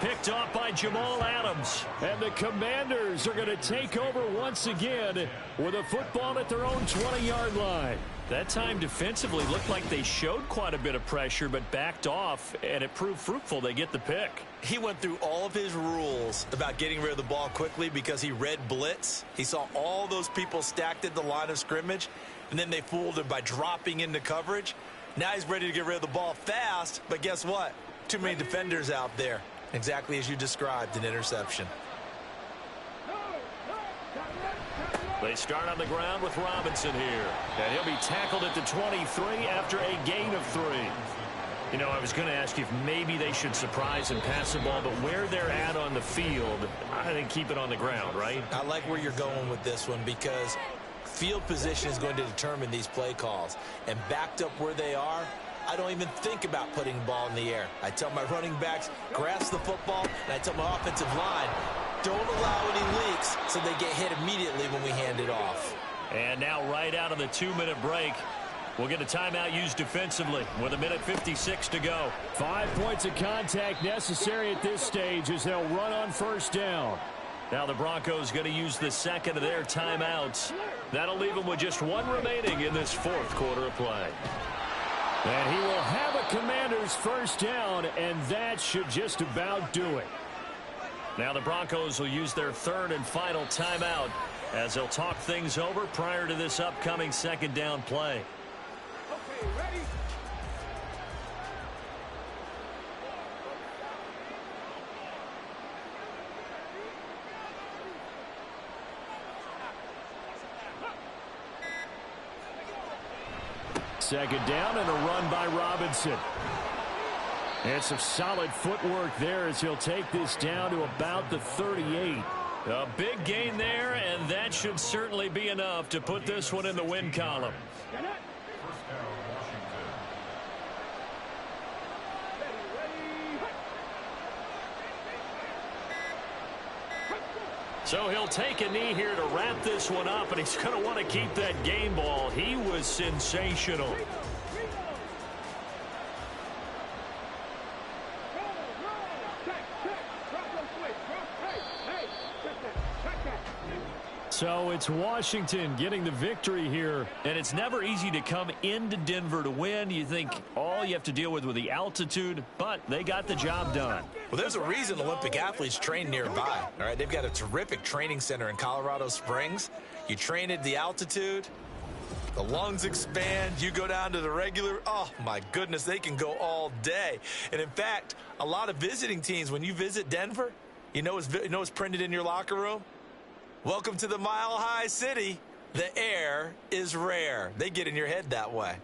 Speaker 3: Picked off by Jamal Adams.
Speaker 2: And the Commanders are going to take over once again with a football at their own 20-yard line.
Speaker 3: That time defensively looked like they showed quite a bit of pressure, but backed off, and it proved fruitful. They get the pick.
Speaker 4: He went through all of his rules about getting rid of the ball quickly because he read blitz. He saw all those people stacked at the line of scrimmage, and then they fooled him by dropping into coverage. Now he's ready to get rid of the ball fast, but guess what? Too many defenders out there. Exactly as you described, an interception.
Speaker 3: They start on the ground with Robinson here. And he'll be tackled at the 23 after a gain of 3. You know, I was going to ask you if maybe they should surprise and pass the ball, but where they're at on the field, I think keep it on the ground, right?
Speaker 4: I like where you're going with this one because field position is going to determine these play calls. And backed up where they are, I don't even think about putting the ball in the air. I tell my running backs, grasp the football, and I tell my offensive line, don't allow any leaks so they get hit immediately when we hand it off.
Speaker 3: And now right out of the 2-minute break, we'll get a timeout used defensively with 1:56 to go.
Speaker 2: 5 points of contact necessary at this stage as they'll run on 1st down.
Speaker 3: Now the Broncos going to use the second of their timeouts. That'll leave them with just 1 remaining in this 4th quarter of play.
Speaker 2: And he will have a Commander's 1st down, and that should just about do it.
Speaker 3: Now the Broncos will use their 3rd and final timeout as they'll talk things over prior to this upcoming 2nd down play.
Speaker 6: Okay, ready?
Speaker 2: Second down and a run by Robinson. And some solid footwork there as he'll take this down to about the 38.
Speaker 3: A big gain there, and that should certainly be enough to put this one in the win column. So he'll take a knee here to wrap this one up, and he's going to want to keep that game ball. He was sensational.
Speaker 2: So it's Washington getting the victory here.
Speaker 3: And it's never easy to come into Denver to win. You think all you have to deal with the altitude, but they got the job done.
Speaker 4: Well, there's a reason Olympic athletes train nearby. All right, they've got a terrific training center in Colorado Springs. You train at the altitude, the lungs expand, you go down to the regular, oh my goodness, they can go all day. And in fact, a lot of visiting teams, when you visit Denver, you know what's printed in your locker room? Welcome to the Mile High City. The air is rare. They get in your head that way.